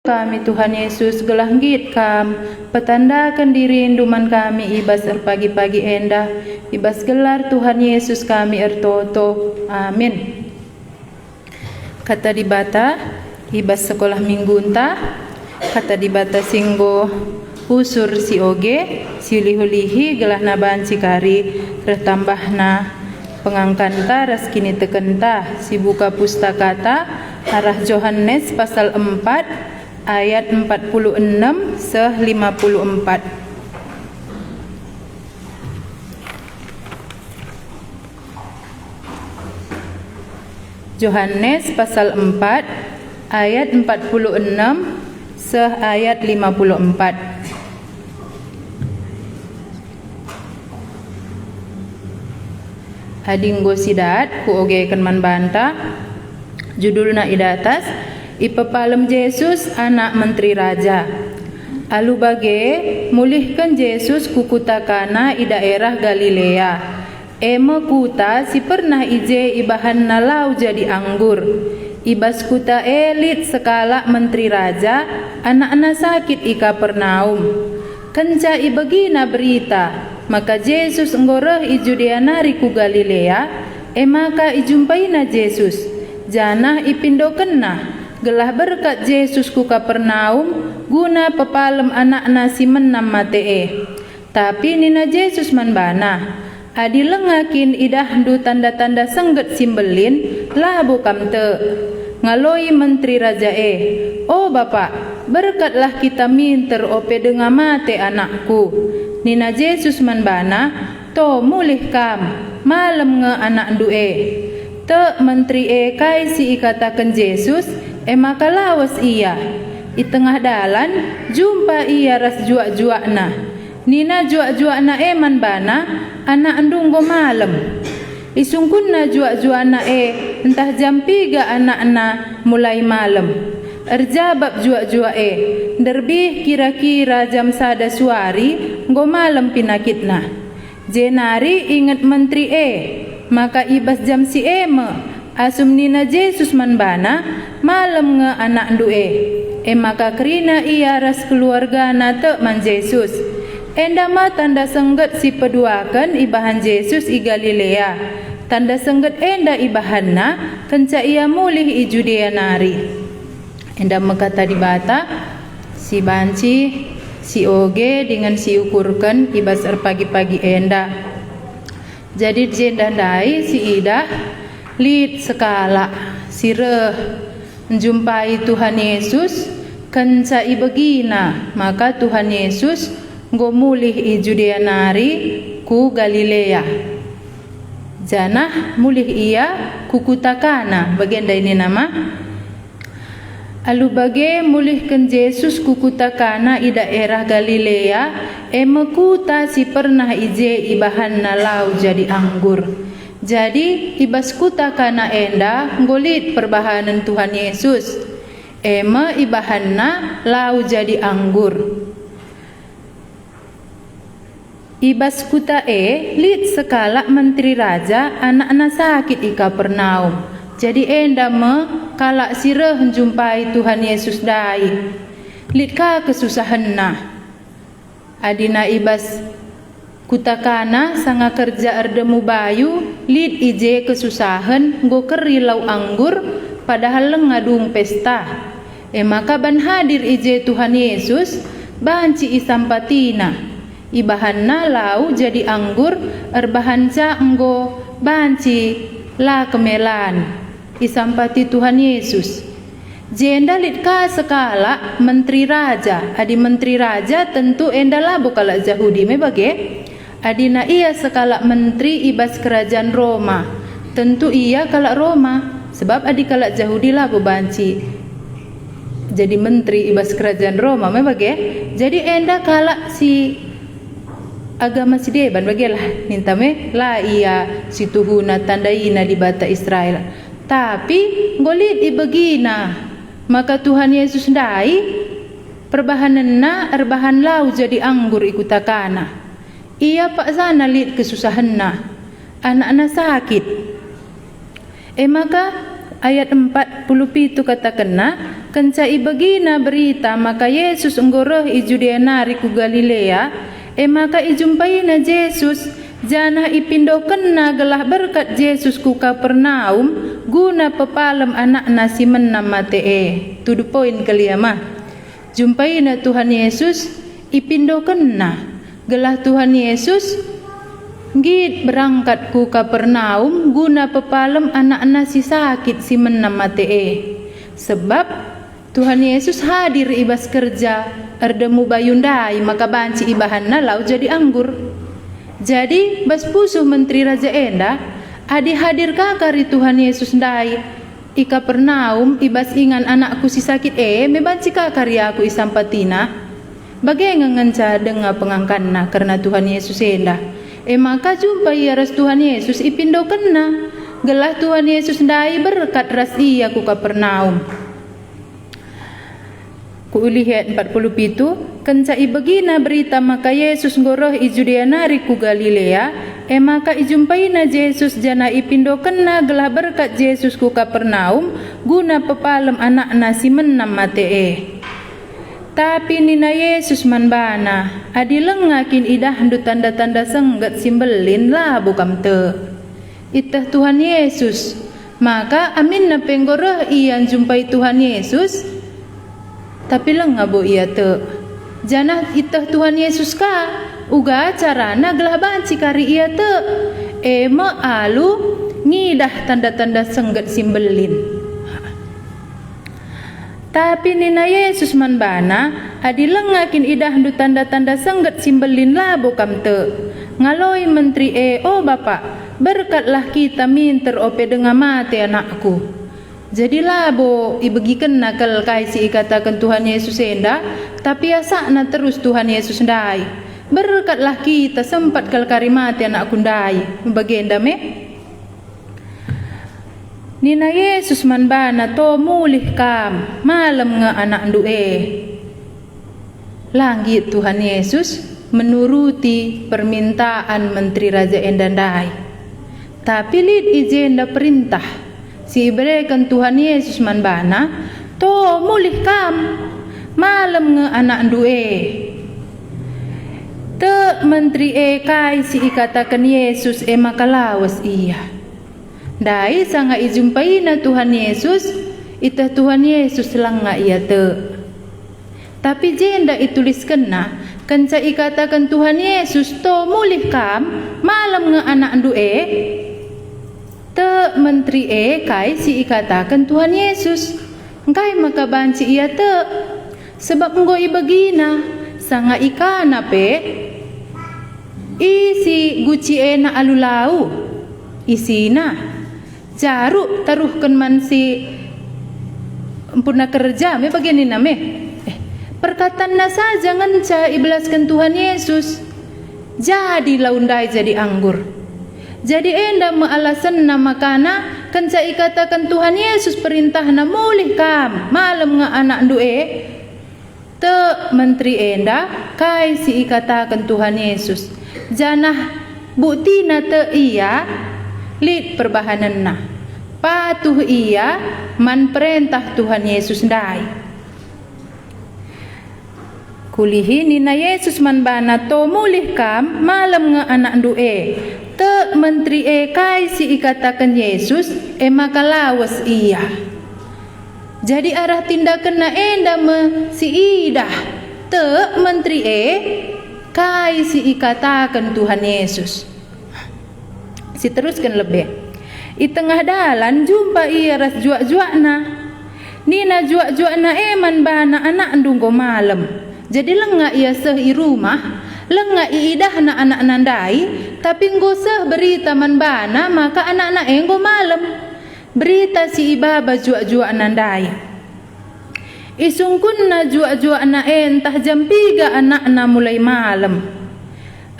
kami Tuhan Yesus gelanggit kam petandakan diri induman kami ibas pagi-pagi endah ibas gelar Tuhan Yesus kami ertoto. Amin. Kata dibata ibas sekolah minggunta kata dibata singgo usur si oge si lihulihi gelah naban cikari retambahna pengangkanta raskini tekenta si buka pustakata arah Yohanes pasal 4 ayat 46 seh 54. Yohanes pasal 4 ayat 46 seh ayat 54. Hadinggo sidat ku ogekan man banta judulna idatas ipepalem Yesus anak menteri raja. Alu bage mulihkan Yesus ku kutakana i daerah Galilea. Ema kuta si pernah ije ibahan nalau jadi anggur. Ibas kuta elit sekala menteri raja anak-anak sakit ika pernaum. Kenca ibagina berita maka Yesus enggoreh i Judea nari ku Galilea maka ijumpaina Yesus janah ipindokenna gelah berkat Yesus ku Kapernaum guna pepalem anak nasi menam matee. Tapi nina Yesus manbana adi lengakin idah du tanda-tanda sengget simbelin lah bukam te ngaloi menteri raja oh bapak berkatlah kita minter ope denga mate anakku. Nina Yesus manbana to mulih kam malam nge anak due te menteri kai si ikatakan Yesus maka lawas ia i tengah dalan jumpa ia ras juak-juakna. Nina juak-juakna manbana anak andunggo malam isungkunna juak-juakna entah jam 3 anak-anak mulai malam erjabab juak-juak derbih kira-kira jam sada suari nggo malam pinakitna. Jenari ingat menteri maka ibas jam si eme asum nina Yesus manbana malam nge anak due maka kerina ia ras keluarga te man Yesus endama tanda sengget si peduakan ibahan Yesus i Galilea tanda sengget enda ibahanna kenca ia mulih i Judea nari. Enda mekata dibata si banci si oge dengan si ukurkan ibas pagi-pagi enda. Jadi jendandai si idah lid sekala sireh menjumpai Tuhan Yesus kenca ibegina maka Tuhan Yesus ngomulih i Judea nari ku Galilea. Janah mulih ia ku kutakana bagian ini nama alu bage mulihkan Yesus ku kutakana i daerah Galilea mekuta si pernah ije ibahan nalau jadi anggur. Jadi ibas kutakana enda ngolit perbahanan Tuhan Yesus ibahanna lau jadi anggur. Ibas kuta lit sekala menteri raja anak-anak sakit i Kapernaum. Jadi enda kalak sireh menjumpai Tuhan Yesus dai. Litka kesusahanna. Adina ibas kutakana sanga kerja erdemu bayu lit ije kesusahan nggo keri lau anggur padahal ngadung pesta. Maka ban hadir ije Tuhan Yesus banci isampatina. Ibahanna lau jadi anggur erbahanca enggo banci la kemelan isampati Tuhan Yesus. Jenda litka sekala menteri raja adi menteri raja tentu endala bukala Yahudi me bage adina ia sekala menteri ibas kerajaan Roma tentu ia kalak Roma sebab adi kalak Yahudi lah banci jadi menteri ibas kerajaan Roma me bage jadi enda kalak si agama si deban bagelah nintame la ia situhuna tandaina di bata Israel tapi ngolit ibegina maka Tuhan Yesus dai perbahananna erbahan lau jadi anggur ikutakana ia pak sana lit kesusahanna anak-anak sakit maka ayat 47 katakanna Kencai begina berita maka Yesus enggoroh i Judea nari ku Galilea, maka ijumpaina Yesus janah ipindokenna gelah berkat Yesus ku Kapernaum guna pepalem anakna Simon nama te. Tudu poin kaliama. Jumpaina Tuhan Yesus ipindokenna gelah Tuhan Yesus git berangkat ku Kapernaum guna pepalem anakna si sakit Simon nama te. Sebab Tuhan Yesus hadir ibas kerja erdemu bayundai maka banci ibahanna lau jadi anggur. Jadi bas pusuh menteri Raja Enda adi hadir kakari Tuhan Yesus ndai i Kapernaum ibas ingan anakku si sakit mebanci kakari aku isampatina bagai ngenca denga pengangkanna karena Tuhan Yesus enda. Maka jumpa ia ras Tuhan Yesus ipindokenna gelah Tuhan Yesus ndai berkat ras ia ku Kapernaum. Ku ulihat 47 kencai begina berita maka Yesus ngoroh i Judea nari ku Galilea maka ijumpaina Yesus jana ipindokenna gelah berkat Yesus ku Kapernaum guna pepalem anakna Simon nama te. Tapi nina Yesus manbana adi lengakin idah ndu tanda-tanda senggat simbelin lah bukam te. Itah Tuhan Yesus maka amin na penggoroh iyan jumpai Tuhan Yesus. Tapi lenga bo iya te janah itah Tuhan Yesus ka uga carana gelah banci kari iya te alu ngidah tanda-tanda senggat simbelin. Tapi nina Yesus manbana adi lengakin idah ndu tanda-tanda senggat simbelin lah bokam te ngaloi menteri Bapak berkatlah kita minter ope denga mate anakku. Jadilah bo ibegikan nakal kai si ikatakan Tuhan Yesus enda tapi asakna terus Tuhan Yesus ndai berkatlah kita sempat kal karimati anak kundai bagenda me nina Yesus manbana to mulih kam malam nga anak ndue langit Tuhan Yesus menuruti permintaan menteri Raja enda ndai tapi lid ijenda perintah si berikan Tuhan Yesus manbana to mulih kam malam nge anak ndue te menteri kai si ikatakan Yesus makalawas iya dai sanga ijumpaina Tuhan Yesus itah Tuhan Yesus langa iya te tapi jenda ituliskan na kenca ikatakan Tuhan Yesus to mulih kam malam nge anak ndue te menteri kai si ikatakan Tuhan Yesus engkai maka banci ia te sebab enggo ibagina sanga ikana pe isi guci na alulau isina jaru taruhkan man si empuna kerja me begini name perkataan na saja nganca ibelaskan Tuhan Yesus jadi laundai jadi anggur. Jadi enda maalasan na makana kanca ikatakan Tuhan Yesus perintah na mulih kam malam nga anak ndue te menteri enda kai si ikatakan Tuhan Yesus janah bukti na te iya lid perbahanan na patuh iya man perintah Tuhan Yesus ndai kulihi nina Yesus manbana to mulih kam malam nga anak ndue te menteri kai si ikatakan Yesus makalawas iya. Jadi arah tindakan na enda me si idah te menteri kai si ikatakan Tuhan Yesus. Si teruskan lebih. I tengah dalan jumpa ia ras juak-juakna. Nina juak-juakna man bana anak ndunggo malam. Jadi lengah ia seh i rumah lenga iidah na anak nandai tapi ngoseh berita manbana maka anak-anak enggo malam berita si ibaba juak-juak nandai isungkun na juak-juak na entah jam 3 anak-anak mulai malam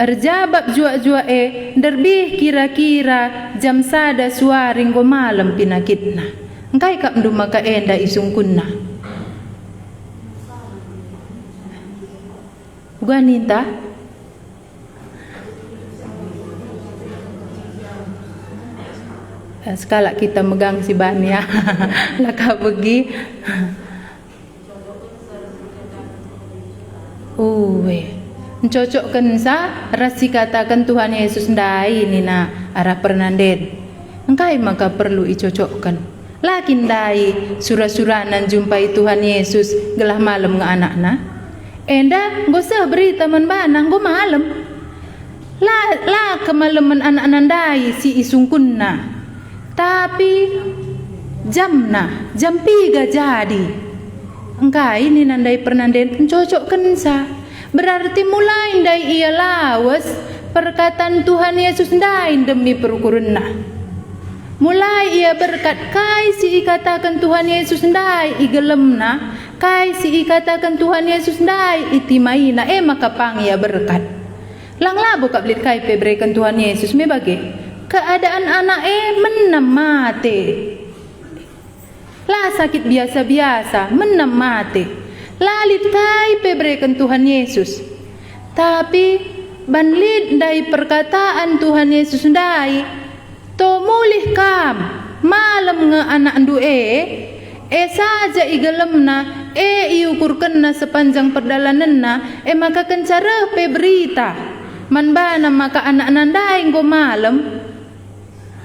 erjabab juak-juak derbih kira-kira jam sada suaring go malam pinakitna engkai kap ndu maka enda isungkun na Guanita sekala kita megang si bania laka begi Mencocokkan sa rasi katakan Tuhan Yesus ndai nina arah pernanden. Engkai maka perlu icocokkan. Lakin dai surah-suranan jumpai Tuhan Yesus gelah malam nga anakna. Enda gosah berita manbanang go malam. La kemalaman anak nandai si isungkunna. Tapi jam 3 jadi. Engkai ini nandai pernanden mencocokkan sa. Berarti mulai ndai ia lawas perkataan Tuhan Yesus ndai demi perukurna. Mulai ia berkat kai si ikatakan Tuhan Yesus ndai igelemna, kai si ikatakan Tuhan Yesus ndai itimaina maka pang ia berkat. Lang labo kak belit kai pebrekan Tuhan Yesus me bage keadaan anak menam mate. Lah sakit biasa-biasa menam mate. Lalit kai pebrekan Tuhan Yesus. Tapi banlid dari perkataan Tuhan Yesus ndai to mulih kam malam nge anak ndue saja igelemna iukurkenna sepanjang perdalananna maka kencara peberita manbana maka anak nandai ngo malam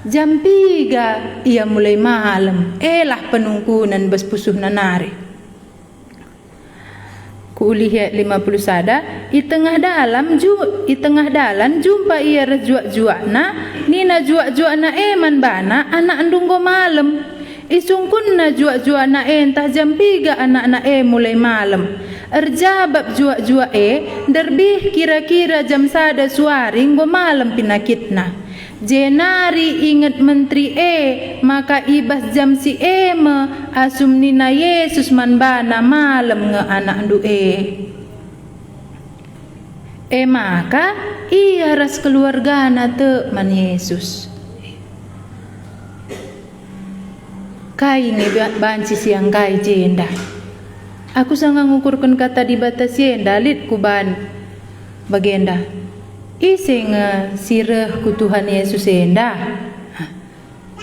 jam 3 ia mulai malam lah penungkunan bespusuh nanari. Kuliah 50 sada i tengah dalan jumpa ia rejuak-juakna nina juak-juakna man bana anak andunggo malam isungkunna juak-juakna entah jam 3 anak-anak mulai malam erjabab juak-juak derbih kira-kira jam sada suaring go malam pinakitna jenari ingat menteri maka ibas jam si me asum nina Yesus manbana malam nge anak ndu maka ia ras keluarga na te man Yesus kai nge banci siang kai jenda aku sangat ngukurkan kata di batas jenda lit kuban bagenda iseng sireh ku Tuhan Yesus enda.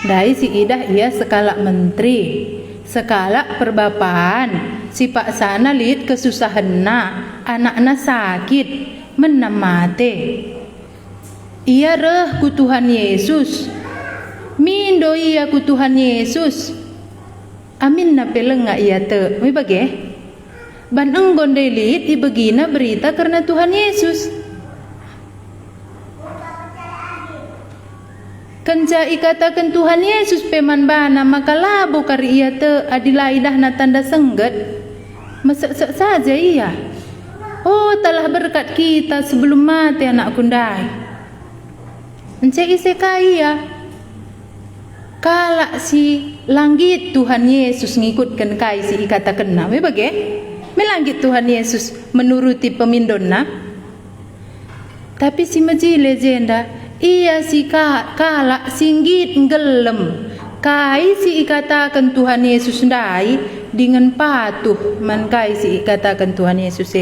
Dai si idah ia sekala menteri, sekala perbapaan, si pak sana lid kesusahanna, anakna sakit, menam mate. Ia reh ku Tuhan Yesus. Mindo ia ku Tuhan Yesus. Amin na pelenga ia te. Mai bage? Ban enggon delit ibegina berita karena Tuhan Yesus. Kenca ikatakan Tuhan Yesus peman bana maka labo kari ia te adilaidah na tanda sengget mesek saja ia. Telah berkat kita sebelum mati anak kundai. Ence iseka ia. Kalak si langgit Tuhan Yesus ngikutkan kai si ikatakan na. Me bage? Melanggit Tuhan Yesus menuruti pemindonna. Tapi si majile jenda ia si kalak singgit ngelem kai si ikatakan Tuhan Yesus ndai dengan patuh man kai si ikatakan Tuhan Yesus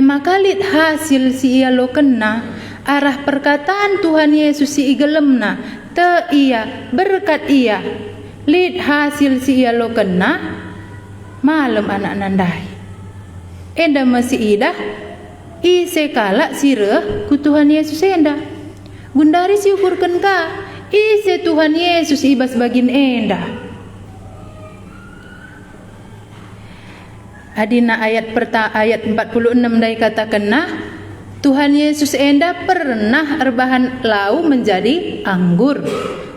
maka lit hasil si ia lo kena arah perkataan Tuhan Yesus si igelemna te ia berkat ia lit hasil si ia lo kena malam anak nandai enda masih idah ise kala sireh ku Tuhan Yesus enda. Gundari si ukurkan ka ise Tuhan Yesus ibas bagin enda. Adina ayat 46 dai katakan nah Tuhan Yesus enda pernah erbahan lau menjadi anggur.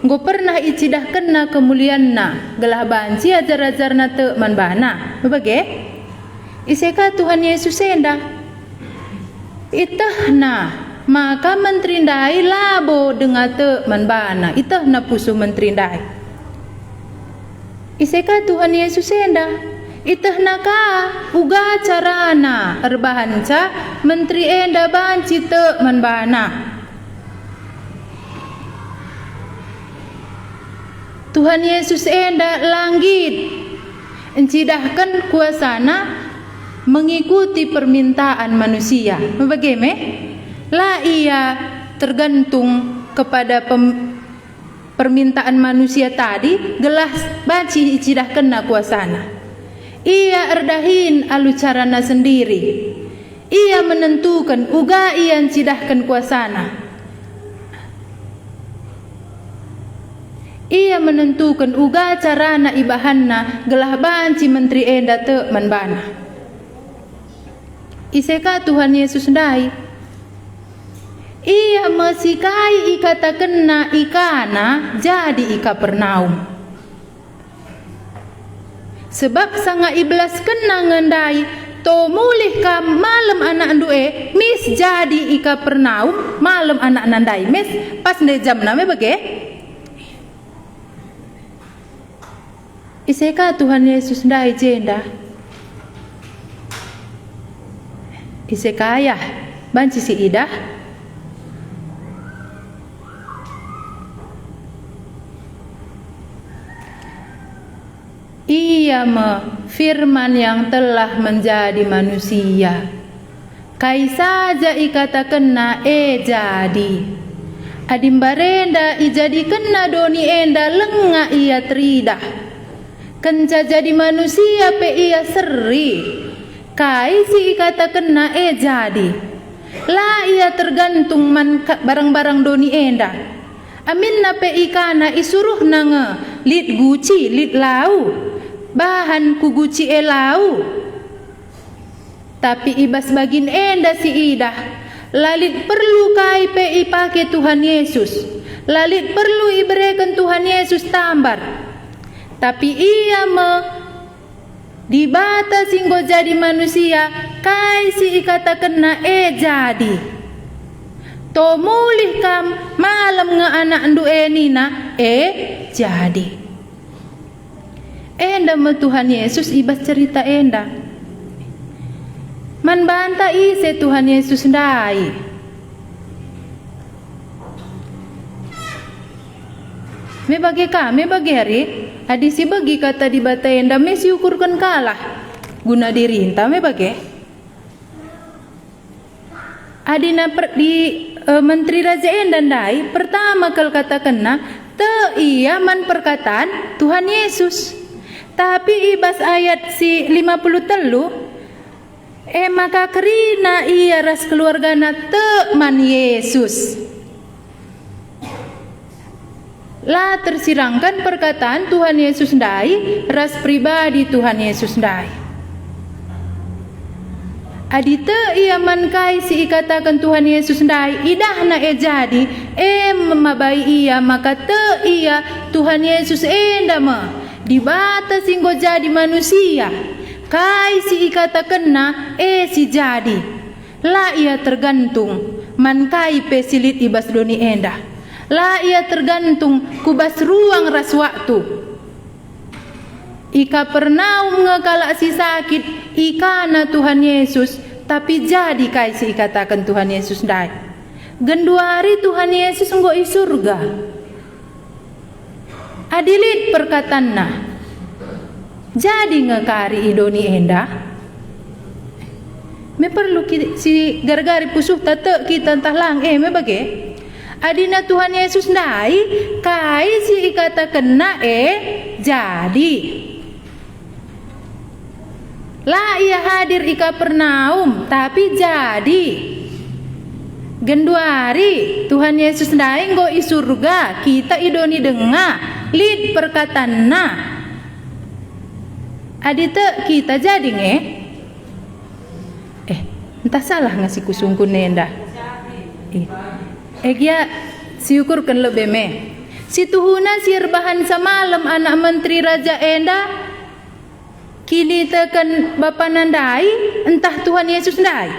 Go pernah icidah kena kemulianna gelah banci ajar-ajarna te manbana. Bage? Iseka Tuhan Yesus enda itahna maka menteri ndai labo dengan te manbana itahna pusu menteri ndai iseka Tuhan Yesus enda itahna ka uga carana erbahanca menteri enda banci te manbana Tuhan Yesus enda langgit encidahkan kuasana mengikuti permintaan manusia. Bagaimana? La ia tergantung kepada permintaan manusia tadi gelas baci icidah kena kuasana. Ia erdahin alu carana sendiri. Ia menentukan uga ia cidahkan kuasana. Ia menentukan uga carana ibahanna gelah banci menteri enda te manbana. Iseka Tuhan Yesus ndai. Ia mesikai ikata kena ikana jadi ika pernaum. Sebab sanga iblas kena ngendai to mulih ka malam anak ndue mis jadi ika pernaum malam anak nandai mis pas ne jam name bage. Iseka Tuhan Yesus ndai jenda. Isekaya banci si idah. Ia firman yang telah menjadi manusia. Kai saja ikata kena jadi. Adim barenda ijadi kena doni enda lenga ia teridah. Kenca jadi manusia pe ia seri. Kai si ikata kena jadi. La ia tergantung man barang-barang doni enda. Amin na pe ikana isuruh nanga lit guci lit lau. Bahan ku guci elau. Tapi ibas bagin enda si idah. Lalit perlu kai pe ipake Tuhan Yesus. Lalit perlu iberikan Tuhan Yesus tambar. Tapi ia dibata singgo jadi manusia. Kai si ikata kena jadi. To mulih kam malam nga anak ndu enina jadi. Enda me Tuhan Yesus ibas cerita enda. Man banta ise Tuhan Yesus ndai. Me bagi kami bagi hari adi si bagi kata di bata enda me siukurkan kalah guna dirinta me bagi. Adina di menteri raja enda ndai pertama kal kata kena te iya man perkataan Tuhan Yesus. Tapi ibas ayat si 50 telu maka kerina ia ras keluargana teman Yesus. La tersirangkan perkataan Tuhan Yesus ndai ras pribadi Tuhan Yesus ndai. Adite ia mankai si ikatakan Tuhan Yesus ndai idahna jadi memabai ia maka te ia Tuhan Yesus endama dibata singgo jadi manusia. Kai si ikata kena si jadi. La ia tergantung man kai pesilit ibas doni enda. La ia tergantung kubas ruang ras waktu. Ika pernaum ngekala si sakit ikana Tuhan Yesus. Tapi jadi kai si ikatakan Tuhan Yesus dai. Genduari Tuhan Yesus nggo i surga. Adilit perkatanna jadi ngekari idoni enda me perlu si gargari pusuh tate kita entah lang me bage adina Tuhan Yesus ndai kai si ikata kena jadi la ia hadir ika pernaum tapi jadi genduari Tuhan Yesus ndai nggo i surga kita idoni denga lid perkataan adita kita jadi entah salah ngasih kusungkun nenda gia siukurkan lebih si tuhuna sirbahan samalam anak menteri raja enda kini tekan bapa nandai entah Tuhan Yesus ndai.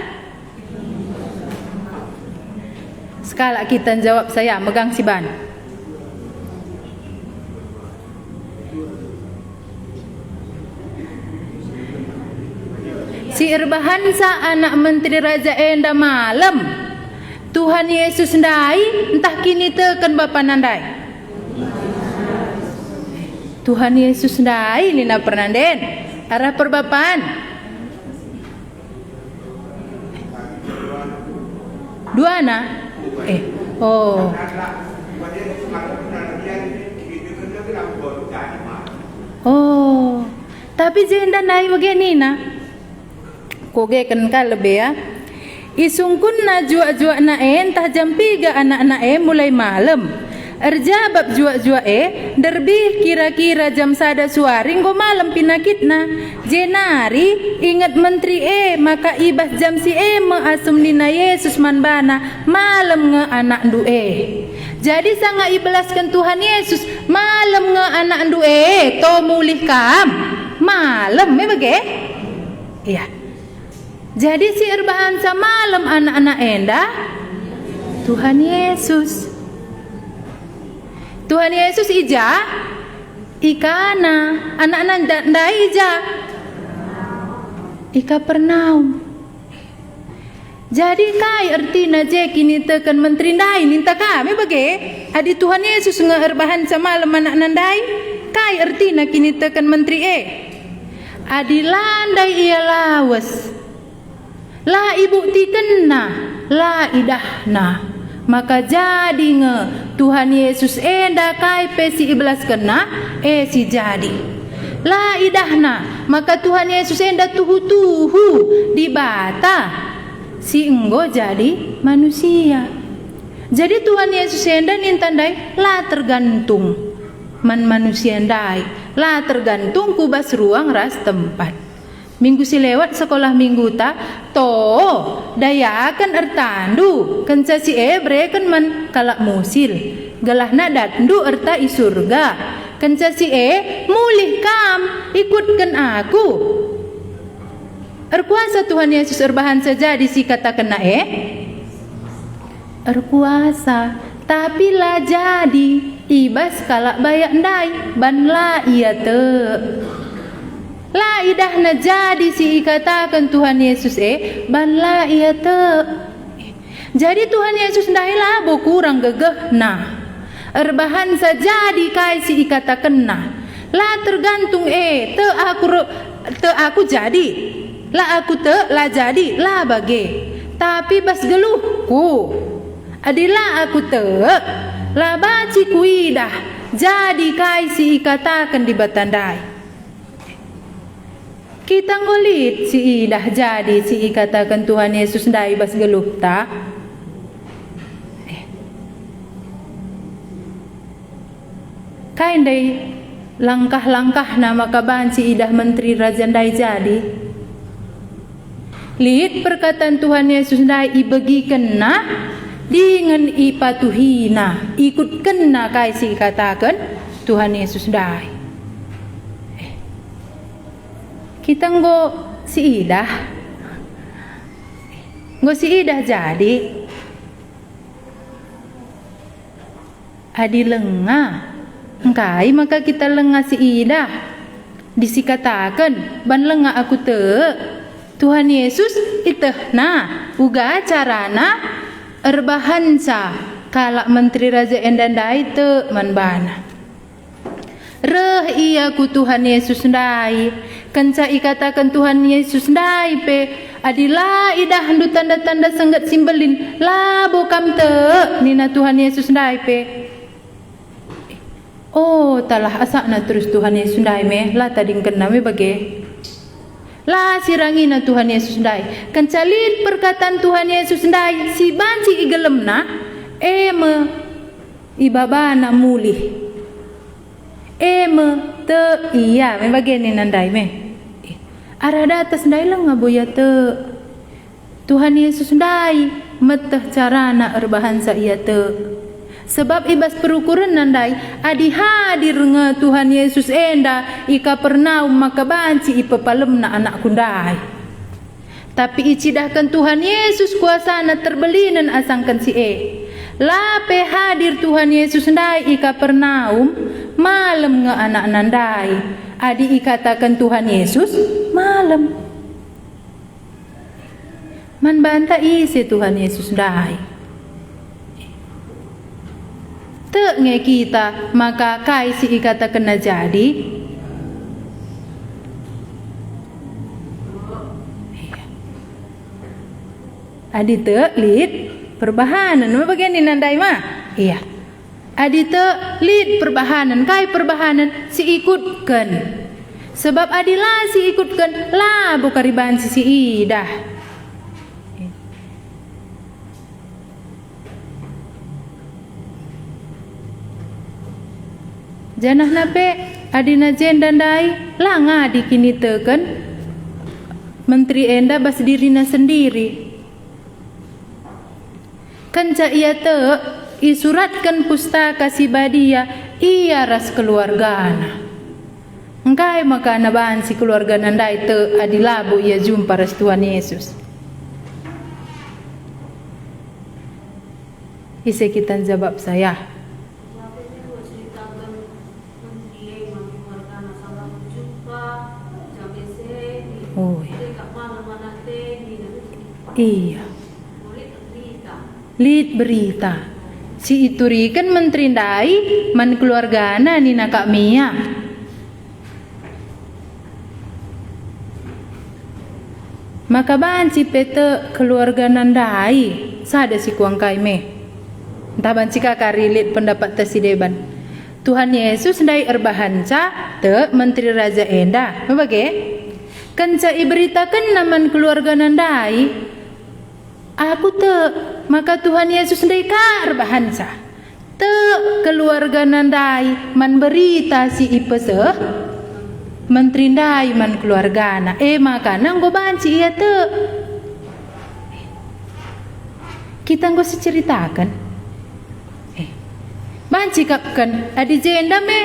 Sekala kita jawab saya megang si ban. Si irbahansa anak menteri raja enda malam Tuhan Yesus ndai entah kini tekan bapa nandai. Tuhan Yesus ndai lina pernanden arah perbapaan dua na oh Tapi jenda nai begini na. Koge kan kalbe ya. Isungkun na jua-jua na entah jam 3 anak-anak mulai malam. Erjabab jua-jua derbih kira-kira jam sada suaring go malam pinakit na. Jenari ingat menteri maka ibas jam si me asum nina Yesus manbana malam nge anak ndu Jadi sanga ibelaskan Tuhan Yesus malam nge anak ndu to mulih kam malam bage. Iya. Jadi si erbahan sa malam anak-anak enda Tuhan Yesus. Tuhan Yesus ija ikana anak-anak ndai ija ika pernaum. Jadi kai artina je kini tekan menteri ndai minta kami bage adi Tuhan Yesus ngeerbahan samalam anak-anak ndai kai artina kini tekan menteri adi landai ia lawas la ibu tikena la idahna. Maka jadi nge Tuhan Yesus enda kai pesi iblas kena si jadi la idahna. Maka Tuhan Yesus enda tuhu-tuhu di bata si enggo jadi manusia. Jadi Tuhan Yesus enda nintandai la tergantung man manusia endai la tergantung kubas ruang ras tempat. Minggu si lewat sekolah minggu ta to dayakan ertandu kenca si kan man kalak musil galahna datndu erta isurga kenca si mulih kam ikutkan aku. Erkuasa Tuhan Yesus erbahan saja di si kata kena erkuasa tapi lah jadi ibas kalak bayak ndai ban la iya te la idahna jadi si ikatakan Tuhan Yesus ban la iya te. Jadi Tuhan Yesus ndai labo kurang gegeh nah erbahan saja di kai si ikatakan nah la tergantung te aku jadi la aku te la jadi la bage tapi bas geluhku adila aku te la baci kuidah jadi kai si ikatakan di batandai. Kita ngolit si idah jadi si ikatakan Tuhan Yesus ndai bas geluh ta. Kain dai langkah-langkah nama kaban si idah menteri raja ndai jadi. Lihat perkataan Tuhan Yesus ndai ibagi kena dengan ipatuhina ikut kena kai si katakan Tuhan Yesus ndai. Kita nggo si idah jadi adi lengah engkai maka kita lengah si idah disikatakan ban lengah aku te Tuhan Yesus itehna uga carana erbahansa kalak menteri raja endandai te manbana reh iya ku Tuhan Yesus ndai kenca ikatakan Tuhan Yesus ndai pe adila idah handu tanda-tanda senggat simbelin la bokam te nina Tuhan Yesus ndai pe talah asakna terus Tuhan Yesus ndai me la tading kena me bage la sirangina Tuhan Yesus ndai kenca lid perkataan Tuhan Yesus ndai si banci igelemna me ibabana mulih te iya me bageni nandai me arada atas ndai lang ngaboya te Tuhan Yesus ndai meteh carana erbahan sa iya te sebab ibas perukuran nandai adi hadir nge Tuhan Yesus enda ika pernah maka banci ipepalemna anak kundai tapi icidahkan Tuhan Yesus kuasana terbelinan asangkan si lape hadir Tuhan Yesus ndai ika pernaum malam nge anak nandai adi ikatakan Tuhan Yesus malam man banta isi Tuhan Yesus ndai te nge kita maka kai si ikatakan na jadi adi te lid perbahanan ma bagian nandai mah iya adita lid perbahanan kai perbahanan si ikutkan Sebab adilah si ikutkan lah bukariban si idah. Janah nape adina jen dandai lah ngadi kini teken menteri enda bas dirina sendiri. Kanca ia te isuratkan pustaka si badia ia ras keluargana. Engkai maka naban si keluarga nandai te adilabu ia jumpa ras Tuhan Yesus. Ise kita jawab saya. Oh iya. Lid berita. Si ituri kan menteri ndai man keluargana nina Kak Mia. Maka banci pete keluarga nandai sada si kuang kai me. Entah banci kakak rilit pendapat tesideban. Tuhan Yesus ndai erbahanca te menteri raja enda. Mabage? Kanca iberitakan naman keluarga nandai. Aku te maka Tuhan Yesus ndai ka erbahanca. Te keluarga nandai man berita si ipese menteri ndai man keluargana maka nanggo banci iya te kita nggo seceritakan banci kapkan adi jenda me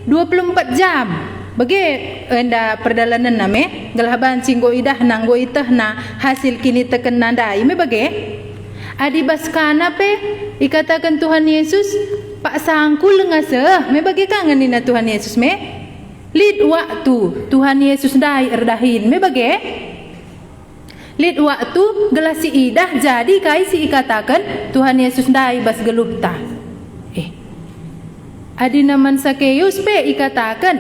24 jam bagi enda perdalanan name galah banci nggo idah nanggo itah na hasil kini teken nandai me bagi adi baskana pe ikatakan Tuhan Yesus pak sangkul ngase me bagi kangen nina Tuhan Yesus me lid waktu Tuhan Yesus ndai erdahin me bage lid waktu gelasi idah jadi kai si ikatakan Tuhan Yesus ndai bas geluh ta adi naman Sakeus pe ikatakan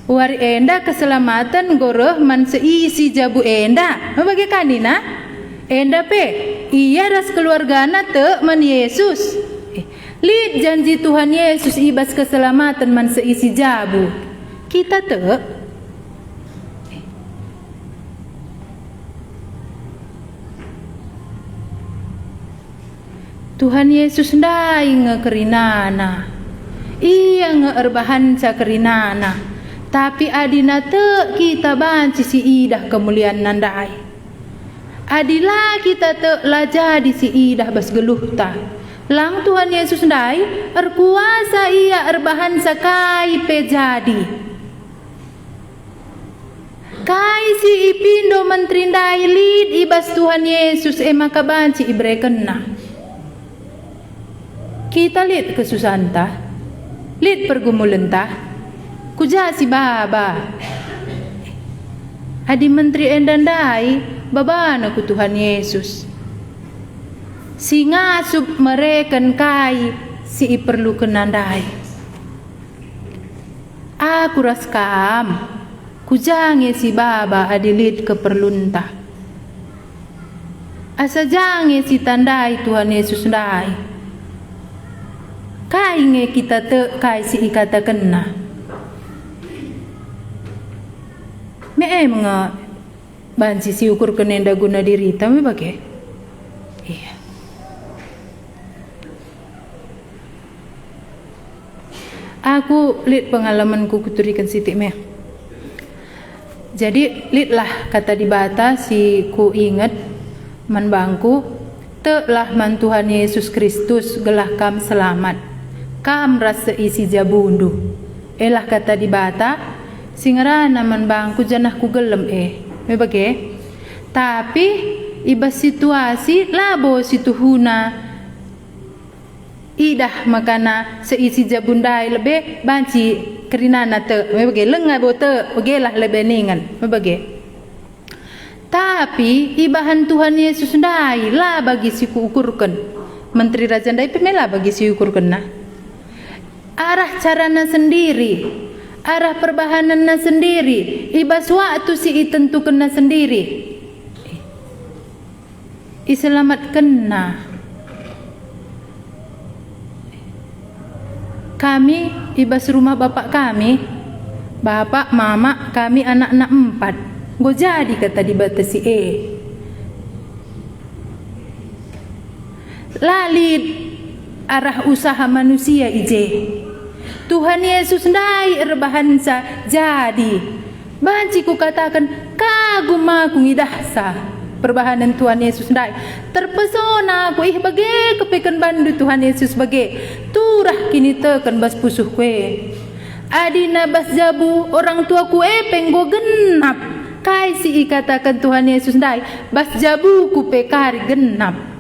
wari enda keselamatan goroh man seisi jabu enda me bage kanina enda pe iya ras keluargana te man Yesus lid janji Tuhan Yesus ibas keselamatan man seisi jabu kita te Tuhan Yesus ndai ngekerinana iya ngeerbahan cakerinana tapi adina te kita banci si idah kemuliaan nandai adilah kita te lah jadi si idah bas geluh ta lang Tuhan Yesus ndai erkuasa ia erbahan sakai pe jadi kai si ipindo menteri ndai lid ibas Tuhan Yesus maka banci ibrekenna kita lid kesusahan ta lid pergumulan ta kuja si baba adi menteri endandai babana ku Tuhan Yesus si ngasup mereken kai si iperlu kenandai aku raskam kujange si baba adilit keperlunta asa jange si tandai Tuhan Yesus ndai kai nge kita te kai si ikata kena me nga banci si ukur kenenda guna dirita me bage iya aku lit pengalamanku kuturikan sitik me jadi litlah kata di bata si ku ingat man bangku telah man Tuhan Yesus Kristus gelah kam selamat kam rasa isi jabundu elah kata di bata singarana man bangku janah ku gelem me bage tapi iba situasi labo situhuna idah makana seisi jabundai lebe banci kerinana te me bage lenga bote bagelah lebe ningan me bage tapi ibahan Tuhan Yesus ndai lah bagi si ku ukurkan menteri raja ndai pemela bagi si ukurkan na arah carana sendiri arah perbahananna sendiri ibas waktu si itentukanna sendiri iselamatkanna kami ibas rumah bapak kami Bapak, mama, kami anak-anak 4. Go jadi kata dibatasi lalit arah usaha manusia ije. Tuhan Yesus ndai erbahansa jadi. Banci ku katakan kagum aku ngidahsa perbahanan Tuhan Yesus ndai. Terpesona aku bage kepekan bandu Tuhan Yesus bage. Turah kini tekan bas pusuh kue. Adina bas jabu orang tua ku penggo genap. Kai si katakan Tuhan Yesus ndai. Bas jabu ku pekari genap.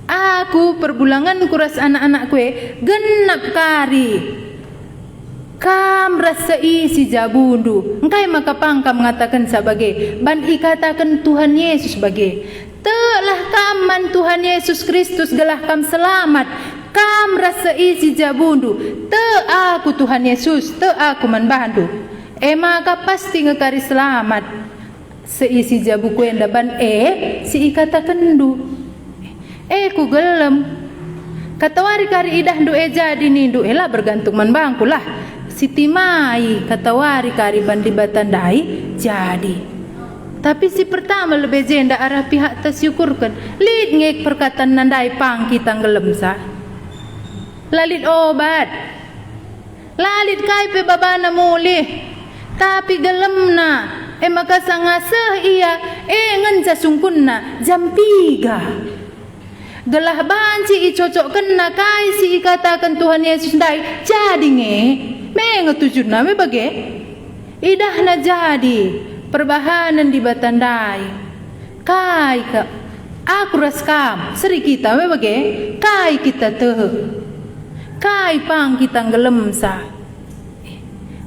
Aku perbulangan kuras anak-anak kue genap kari. Kam rasa isi jabundu. Engkai maka pangka mengatakan sebagai ban ikatakan Tuhan Yesus sebagai. Telah kaman Tuhan Yesus Kristus gelah kam selamat. Kam rasa isi jabundu. Te aku Tuhan Yesus, te aku manbandu. Maka pasti ngekari selamat. Seisi jabu kue ndaban si ikatakan du. Ku gelem katawari kari idah ndu jadi nih ndu lah bergantung man bangku lah Siti Mai katawari kari bandi batandai jadi. Tapi si pertama lebih jenda arah pihak tersyukurkan lid ngek perkataan nandai pang kita gelem sa lalit obat lalit kai pe babana mulih tapi gelem na maka sangaseh iya ngenca sungkunna jam 3 gelah banci icocok kena kai si katakan Tuhan Yesus ndai jadi mengetujud name bage idah na jadi perbahanan di batandai kai ka aku raskam seri kita me bage kai kita teh kai pang kita ngelem sa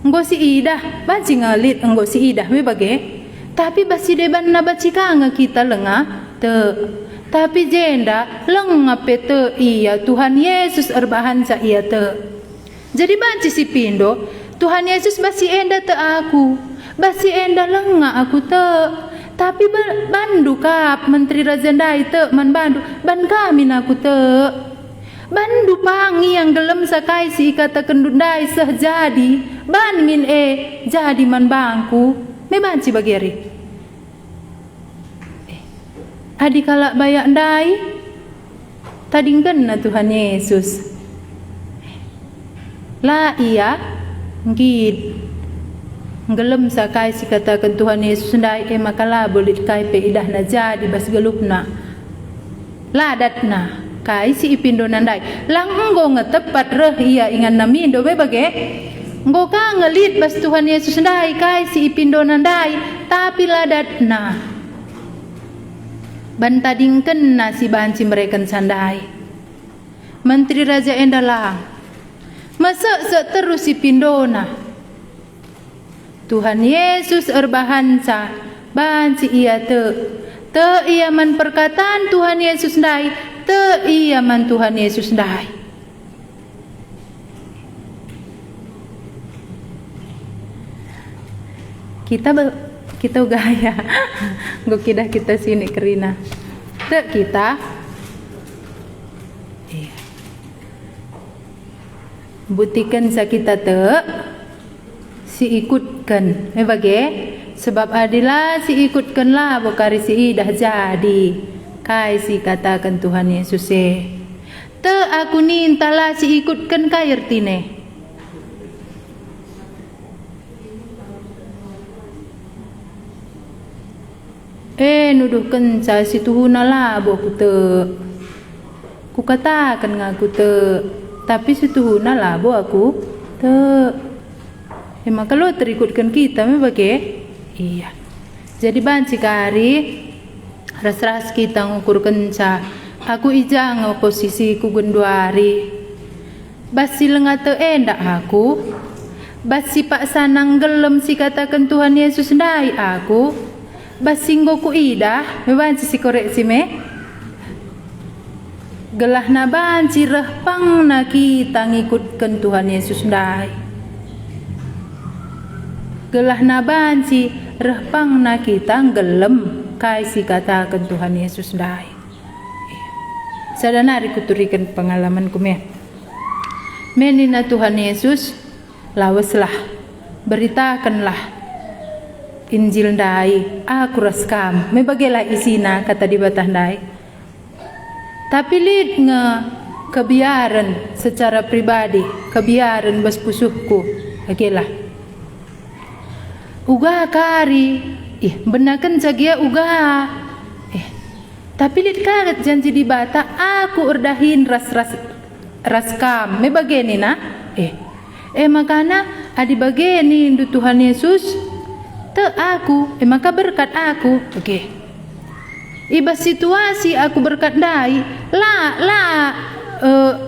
enggo si idah banci ngalit enggo si idah me bage tapi basi deban na bacika nga kita lenga te. Tapi jenda lengap te iya Tuhan Yesus erbahan sa iya te. Jadi banci si pindo Tuhan Yesus basi enda te aku. Basi enda lenga aku te. Tapi bandu kap menteri raja ndai te man bandu ban kami aku te. Bandu pangi yang gelem sakai si kata kendundai seh jadi. Ban min jadi man bangku. Me banci bageri. Adi kalak bayak ndai tadingkan na Tuhan Yesus la iya ngid ngelem sakai si katakan Tuhan Yesus ndai makala bolit kai pe idah na jadi bas gelupna ladat na kai si ipindo nandai lang enggo ngetepat reh iya ingan namindo be bage enggo ka ngelit bas Tuhan Yesus ndai kai si ipindo nandai tapi ladat na bantadingken nasi banci mereka sandai menteri raja endalang masak terus si pindona Tuhan Yesus erbahansa banci iya te iya man perkataan Tuhan Yesus ndai te iya man Tuhan Yesus ndai kita gaya gue kidah kita sini kerina te kita butikan sa kita te si ikutkan bage sebab adilah si ikutkan lah bokari si idah jadi kai si katakan Tuhan Yesus te aku nintalah si ikutkan kai ertine nuduhkan sa si tuhuna labo ku te ku katakan ngaku te tapi si tuhuna labo aku te maka lo terikutkan kita me bage iya jadi banci kari ras-ras kita ngukurkan sa aku ijang oposisi ku genduari basi lengate endak aku basi pak sanang gelem si katakan Tuhan Yesus ndai aku basinggo ku idah me banci si korek si me gelah na banci rehpang na kita ngikutkan Tuhan Yesus ndai gelah na banci rehpang na kita gelem kai si katakan Tuhan Yesus ndai sadanari kuturikan pengalaman ku me menina Tuhan Yesus laweslah, beritakanlah Injil dai, aku raskam, mebagelah isina kata di batah dai. Tapi lid nge kebiaran secara pribadi, kebiaran bas pusuhku, agelah. Uga kari, benakan jagia uga. Tapi lid karet janji di bata, aku urdahin raskam, me bageni na? Makana adi bageni indu Tuhan Yesus, te aku, maka berkat aku, Iba situasi aku berkat dai,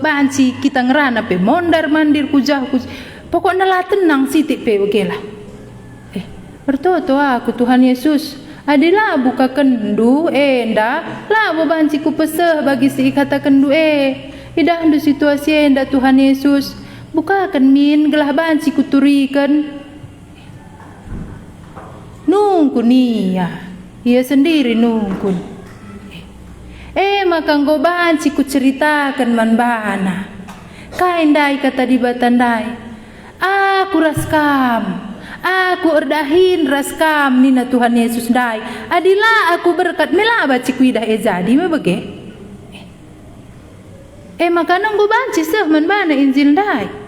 banci kita ngerana pe mondar mandir kujah pokoknya lah tenang sitik pe lah. Bertoto aku Tuhan Yesus, adilah buka kendu, nda lah banci ku peseh bagi si kata kendu idah ndu situasi nda Tuhan Yesus, bukakan min gelah banci ku turikan. Nungkun ia sendiri nungkun. Maka nggo banci ku ceritakan manbana. Kain dai kata di batandai, aku raskam, aku erdahin raskam nina Tuhan Yesus dai. Adilah aku berkat mela baci ku idah jadi me bage. Maka nggo banci seh manbana Injil dai.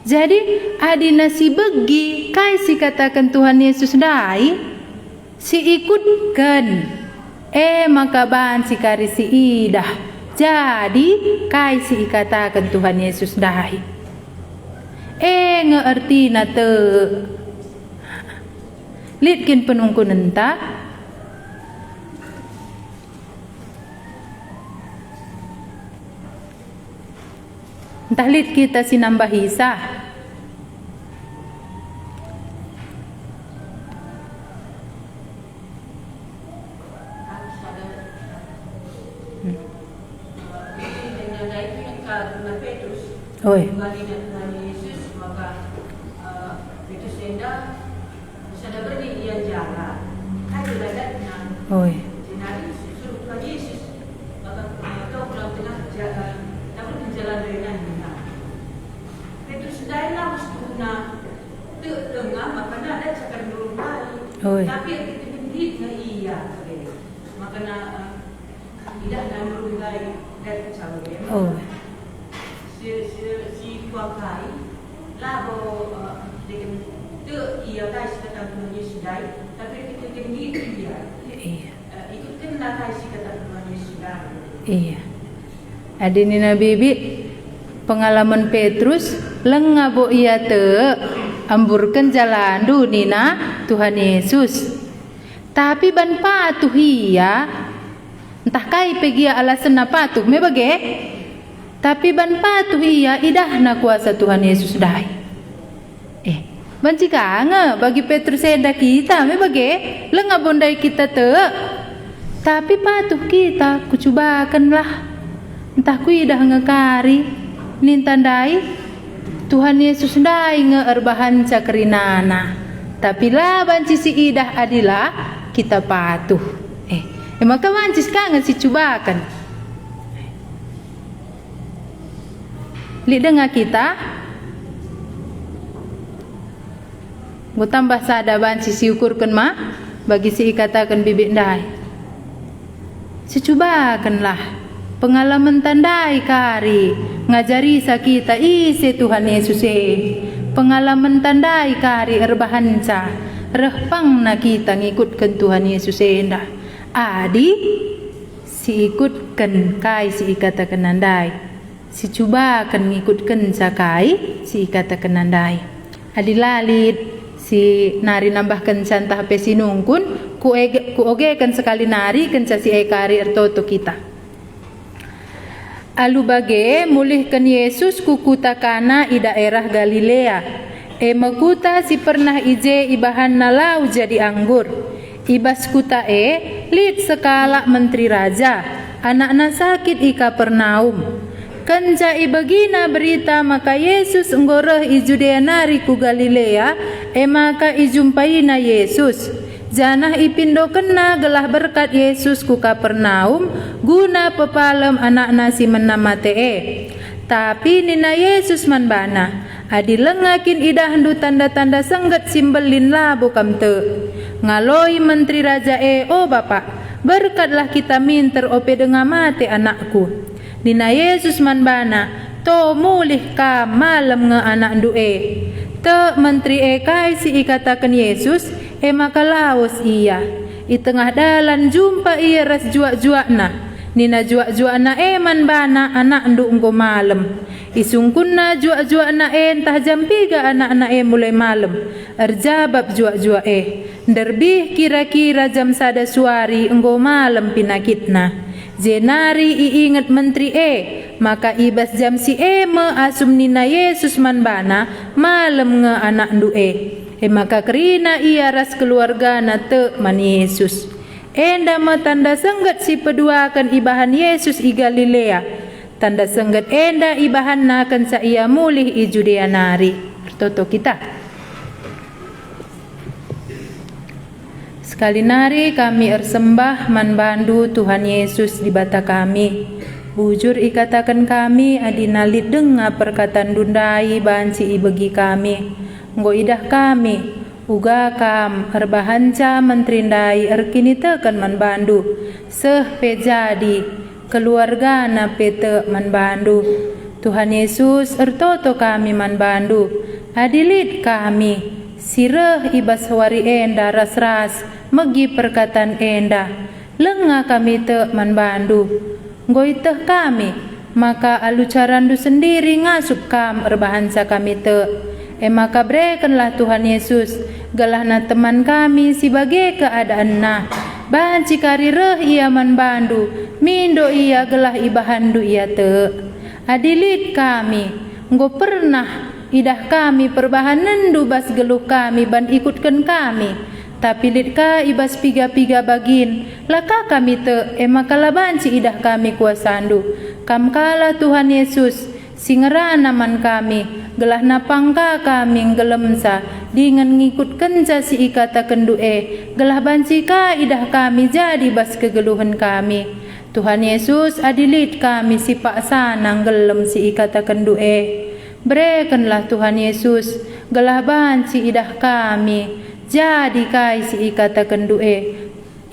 Jadi adina si begi kai si katakan Tuhan Yesus dai si ikutkan maka ban si kari si idah jadi kai si katakan Tuhan Yesus dai ngerti na te litkin penungkun enta entah lit kita sinambah hisa. Oi. Yesus maka Petrus enda sada berdi ia jalan. Hai dadatna. Oi. Jenari suruh Tuhan Yesus maka kau pulang tengah namun jalan dengan kita. Petrus dailah mustuna tengah maka ada cakap dulu kali. Tapi itu bendit iya. Maka tidak nanggung lagi dan cawe. Oh. Si kuakai labo dengan tu ia kai kata Tuhan Yesus dai tapi kita tinggi dia ikutkan lah kai kata Tuhan Yesus dai adinina bibi pengalaman Petrus lengabo ia te amburkan jalan dunina Tuhan Yesus tapi ban patuh ia entah kai pergi alasan patuh me bage. Tapi ban patuh ia idah na kuasa Tuhan Yesus dai. Banci kange bagi Petrus enda kita me bage lenga bondai kita te. Tapi patuh kita kucubakanlah. Entah ku idah ngekari nintandai Tuhan Yesus dai ngeerbahan cakrinana. Tapi lah banci si idah adilah kita patuh. Maka banci kange si cubakan. Li dengar kita gue tambah sadaban si ukurkan ma bagi si katakan bibik dai si cubakanlah pengalaman tandai kari ngajari sakita isi Tuhan Yesus pengalaman tandai kari erbahanca rehpang na kita ngikutkan Tuhan Yesus endah adi si ikutkan kai si katakan nandai si cuba akan ngikutkan sakai si kata kenandai adilalit si nari nambahkan cantah pesinungkun ku oge kan sekali nari kenca si ekari ertoto kita alu bage mulihkan Yesus kukuta kana i daerah Galilea makuta si pernah ije ibahan nalau jadi anggur ibas kuta lid sekala menteri raja anak-anak sakit i Kapernaum Kenca ibagina berita maka Yesus enggoreh i Judea nari ku Galilea maka ijumpaina Yesus janah ipindo kena gelah berkat Yesus ku Kapernaum guna pepalem anak nasi menama Tapi nina Yesus man bana, adi lengakin idahandu tanda-tanda sengget simbelin labu kamte. Ngaloi menteri raja o Bapak, berkatlah kita minter ope denga mate anakku. Nina Yesus man bana, to mulih ka malam nge anak du'e. Te menteri kai si ikatakan Yesus, maka laos iya. I tengah dalan jumpa iya ras juak-juakna. Nina juak-juakna man bana anak ndu engko malam. Isungkunna juak-juakna entah jam 3 anak-anak mulai malam. Erjabab juak-juak Derbih kira-kira jam 1 suari engko malam pinakitna. Jenari iingat menteri maka ibas jam si me asum nina Yesus man bana malam nge anak ndu maka kerina ia ras keluarga na te man Yesus. Enda ma tanda sengget si peduakan ibahan Yesus i Galilea. Tanda sengget enda ibahan nakan sa ia mulih i Judea nari. Toto kita. Sekali nari kami ersembah man bandu Tuhan Yesus di bata kami. Bujur ikatakan kami adinalit denga perkataan dundai banci ibegi kami. Nggo idah kami. Uga kam erbahanca menterindai erkini tekan man bandu seh pejadi keluarga na pete man bandu. Tuhan Yesus ertoto kami man bandu adilit kami sireh ibas wari enda ras-ras megi perkataan enda lenga kami te man bandu ngoiteh kami maka alucarandu sendiri ngasup kam erbahanca kami te. Maka berikanlah Tuhan Yesus galahna teman kami sebagai keadaan na banci karireh ia man bandu mindo ia gelah ibahandu ia te adilit kami nggo pernah idah kami perbahanendu bas geluh kami ban ikutkan kami tapi lit ka ibas piga-piga bagin laka kami te maka banci idah kami kuasandu kam kala Tuhan Yesus singerana man kami gelah napangka kami gelemsa dengan ngikut kenca si ikata kendue gelah banci ka idah kami jadi bas kegeluhan kami. Tuhan Yesus adilit kami si paksa nang gelem si ikata kendue. Berikanlah Tuhan Yesus gelah banci idah kami jadi kai si ikata kendue.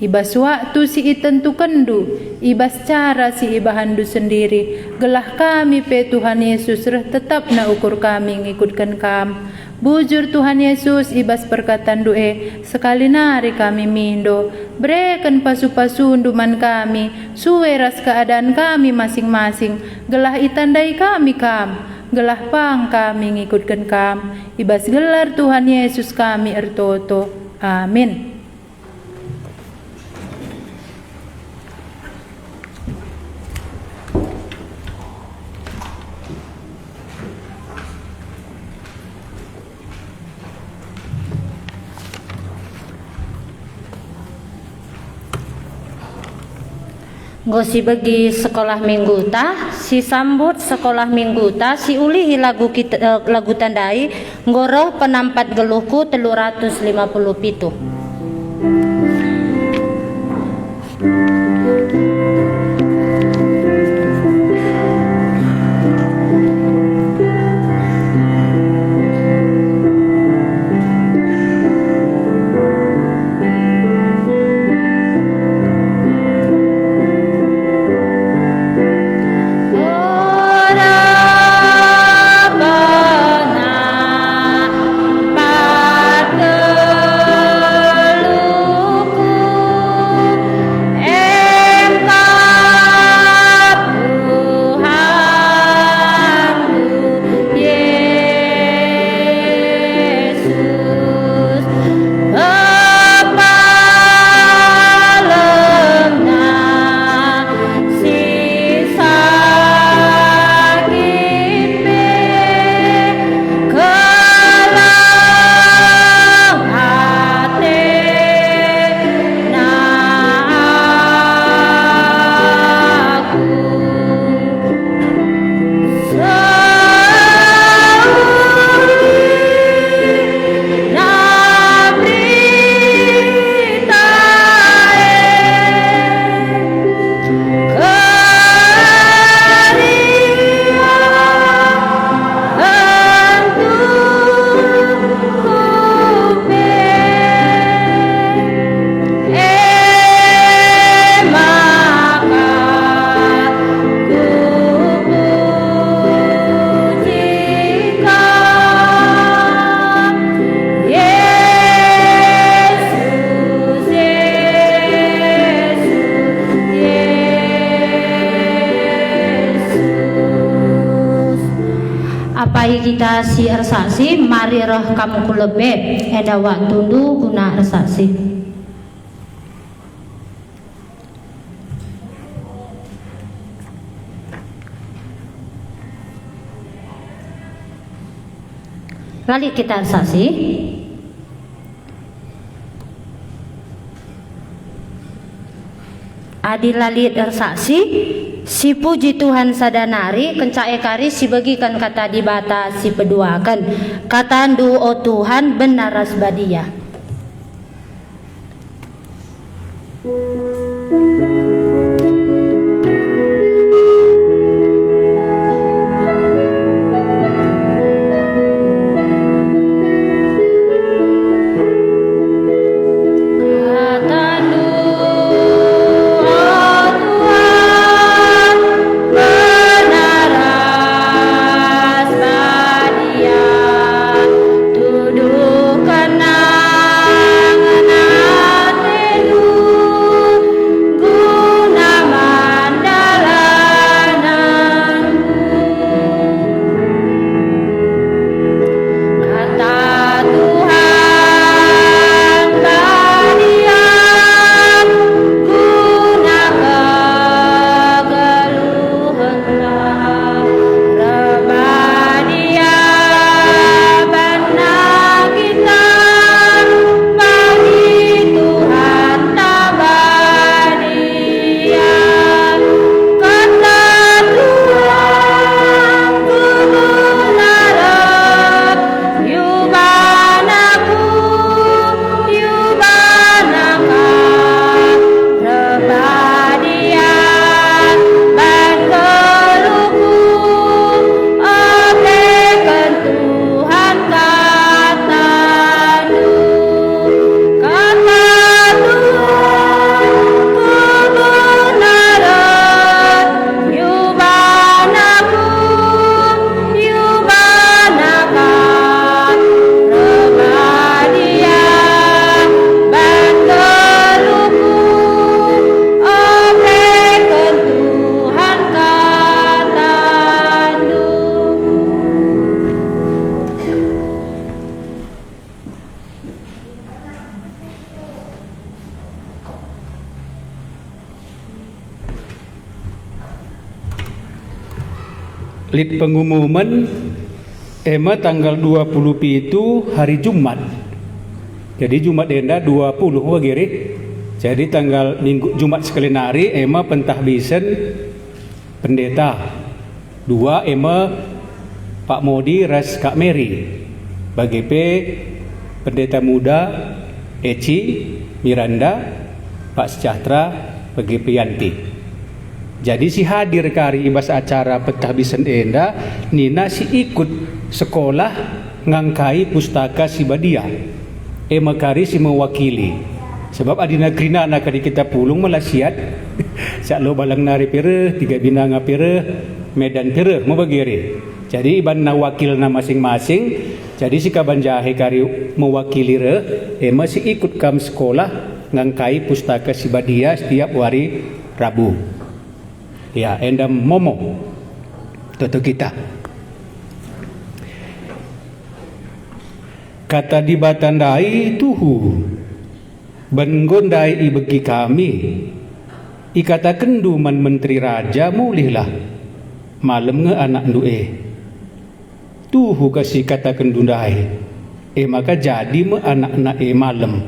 Ibas waktu si itentu kendu, ibas cara si ibahandu sendiri. Gelah kami pe Tuhan Yesus reh tetap na ukur kami ngikutkan kam. Bujur Tuhan Yesus ibas perkataan due sekali nari kami mindo. Berikan pasu-pasundu man kami, suweras keadaan kami masing-masing. Gelah itandai kami kam, gelah pang kami ngikutkan kam. Ibas gelar Tuhan Yesus kami ertoto. Amin. Gosi bagi sekolah minggu ta, si sambut sekolah minggu ta, si ulihi lagu kita, lagu tandai, ngoroh penampat geluhku 357. Ku kita si resaksi mari roh kamu kulebe eda waktu guna resaksi. Lali kita resaksi. Adi lalit resaksi si puji Tuhan sadanari kencak ekari si bagikan kata dibata si peduakan kata andu o Tuhan benar asbadia. Lid pengumuman ema tanggal 20 itu hari Jumat. Jadi Jumat denda 20 wagiri. Jadi tanggal minggu Jumat sekali nari ema pentahbisan pendeta. 2 ema Pak Modi ras Kak Mary. Bagi P pendeta muda Eci Miranda, Pak Sejahtera, bagi Yanti. Jadi si hadir kari ibas acara pentahbisan enda nina si ikut sekolah ngangkai pustaka si badia kari si mewakili sebab adina krina anak di kita pulung melasiat sak lo balang nari pere 3 binanga pere medan pere mau bagiri jadi iban na wakil na masing-masing jadi si kaban jahe kari mewakili re si ikut kam sekolah ngangkai pustaka si badia setiap hari Rabu. Ya, endam momo toto kita. Kata di batandai tuhu bengondai ibegi kami ikata kendu man menteri raja mulihlah malam nge anak du'e tuhu kasih kata kendundai maka jadi me anak malam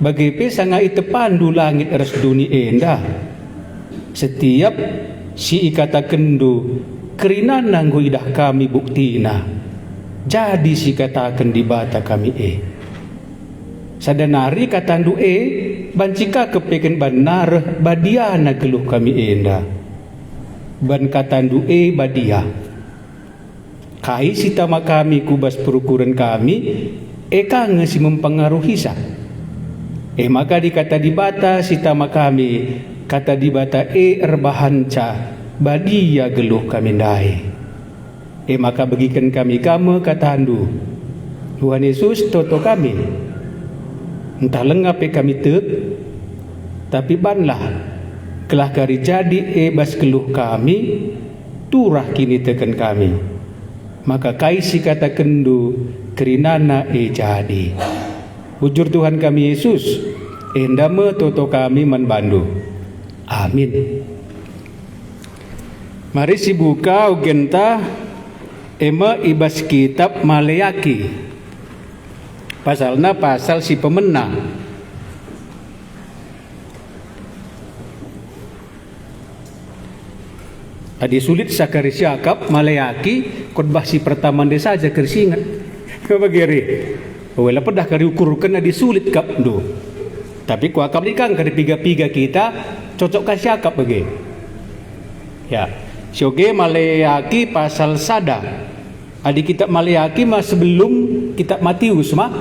bagi pesanga ite pandu langit ras duni endah setiap si ikata kendu kerina nanggu idah kami buktina jadi si katakan di bata kami sadanari katandu bancika kepeken banar badiana geluh kami enda ban katandu badia kai sitama kami kubas perukuran kami kange si mempengaruhi sa maka dikata di bata sitama kami kata di bata erbahanca badia geluh kami dai maka bagikan kami kamu kata handu Tuhan Yesus toto kami entah lengap kami tek tapi banlah kelah kari jadi bas geluh kami turah kini tekan kami maka kaisi kata kendu kerinana jadi. Bujur Tuhan kami Yesus, endame toto kami manbandu. Amin. Mari si buka ugenta ema ibas kitab Maleaki. Pasalna pasal si pemenang. Adi sulit sakari siakap Maleaki khotbah si pertama desa saja kersingat. Kabagiri. Wala pedah kari ukurkan adi sulit kap do. Tapi ku akap dikang kari piga-piga kita cocok ka siakap bagi. Ya. Sioge Maleaki pasal sada. Adi kitab Maleaki mah sebelum kitab Matius mah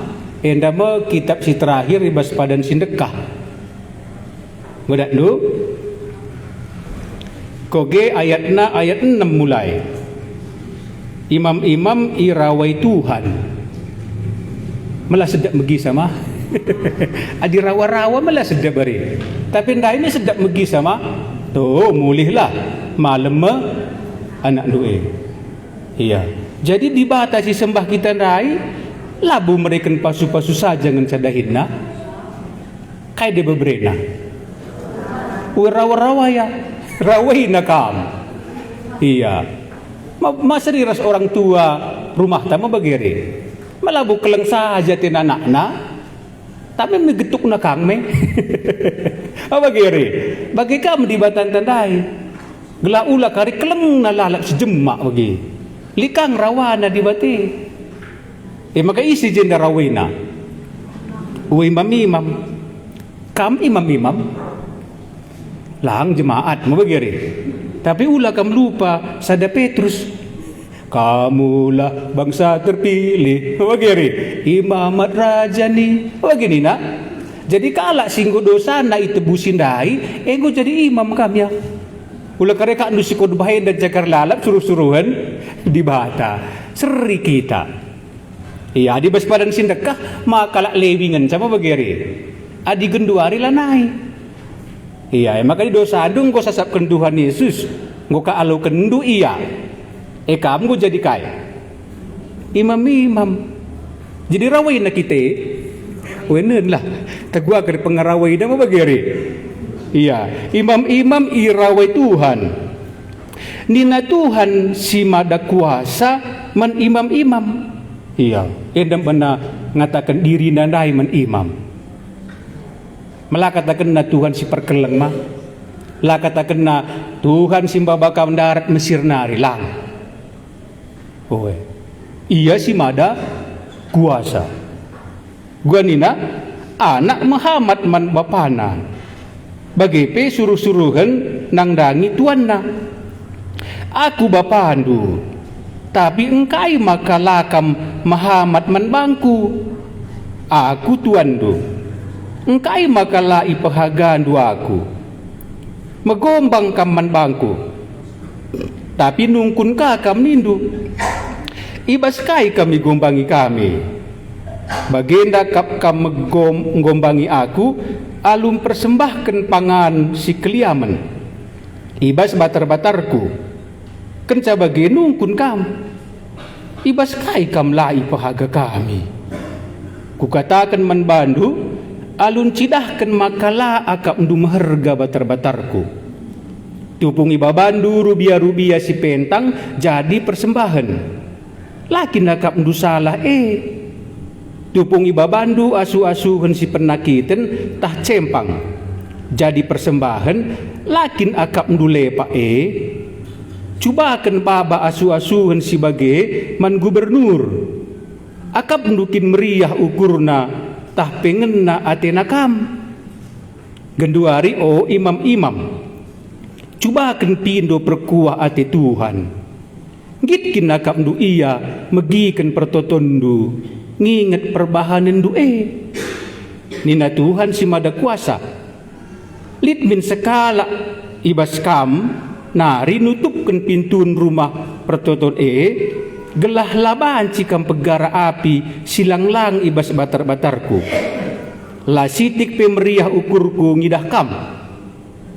endama kitab si terakhir ibas padan sindekah. Ngodak do. Koge ayatna ayat 6 mulai. Imam-imam irawai Tuhan. Malah sedap megi sama. Adi rawa-rawa malah sedap bari. Tapi ndak ini sedap megi sama. Tuh mulihlah malam anak doe. Iya. Jadi dibatasi sembah kita rai labu mereka pasu-pasu saja ngan cadahinna. Kai de bebrena. Rawa-rawa ya. Rawai nakam. Iya. Masa diras orang tua rumah tamu bagiri. Malabu keleng saja tin anakna. Tapi megetuk nakang me. Apa giri? Bagi kamu di batan tandai. Gela ula kari keleng nalalap sejemak bagi. Likang rawana di bati. Maka isi jenda rawina. Imam-imam. Kam imam-imam. Lang jemaat mau begini. Tapi ulah kamu lupa sada Petrus. Kamulah bangsa terpilih. Begini. Imamat raja nih. Begini nak. Jadi kalak singgo dosa na itu busindai. Ego jadi imam kami ya. Ulah kareka nusi kodbahin dan jakar lalap suruh-suruhan di bata. Seri kita. Iya di baspadan sindekah makalak lewingan sama begini. Adi genduari lah naik. Iya, maka di dosa adung kau sasap kenduhan Yesus, kau ka alu kendu iya. Kamu jadi kaya. Imam-imam. Jadi rawai nak kita. Wenen lah. Tegua kari pengarawai dah apa bagari. Iya, imam-imam irawai Tuhan. Nina Tuhan si mada kuasa man imam-imam. Iya, endam pernah ngatakan diri nandai man imam. Malah katakan na Tuhan si perkeleng mah. Lah katakan na Tuhan si babaka mendarat Mesir nari lang. Oe. Iya si mada kuasa. Gua nina anak Muhammad man bapana. Bagi pe suruh-suruhan nang dangi tuan na. Aku bapandu. Tapi engkai maka lakam Muhammad man bangku. Aku tuan du. Engkai makalah ipahagan duaku. Megombang kaman bangku. Tapi nungkun ka kam nindu. Ibas kai kami gombangi kami. Bagenda kap kam menggombangi aku. Alum persembahkan pangan si keliaman. Ibas batar-batarku. Kenca bagi nungkun kam. Ibas kai kam lah ipahaga kami. Kukatakan manbandu. Alun cidahkan makalah akap ndu maharga batar-batarku. Tupungi babandu rubia-rubia si pentang jadi persembahan. Lakin akap ndu salah Tupungi babandu asu-asuhan si penakiten tah cempang. Jadi persembahan lakin akap ndu lepa Cubakan baba asu-asuhan si bage man gubernur. Akap ndukin meriah ukurna tah pengen na atena kam. Genduari imam-imam. Cubakan pindo perkuah ate Tuhan. Gitkin nakap ndu iya megikan pertotondu. Nginget perbahanan du Nina Tuhan si mada kuasa. Litmin sekala ibas kam nari nutupkan pintun rumah pertoton gelah laban cikam pegara api silang-lang ibas batar-batarku. La sitik pemeriah ukurku ngidah kam.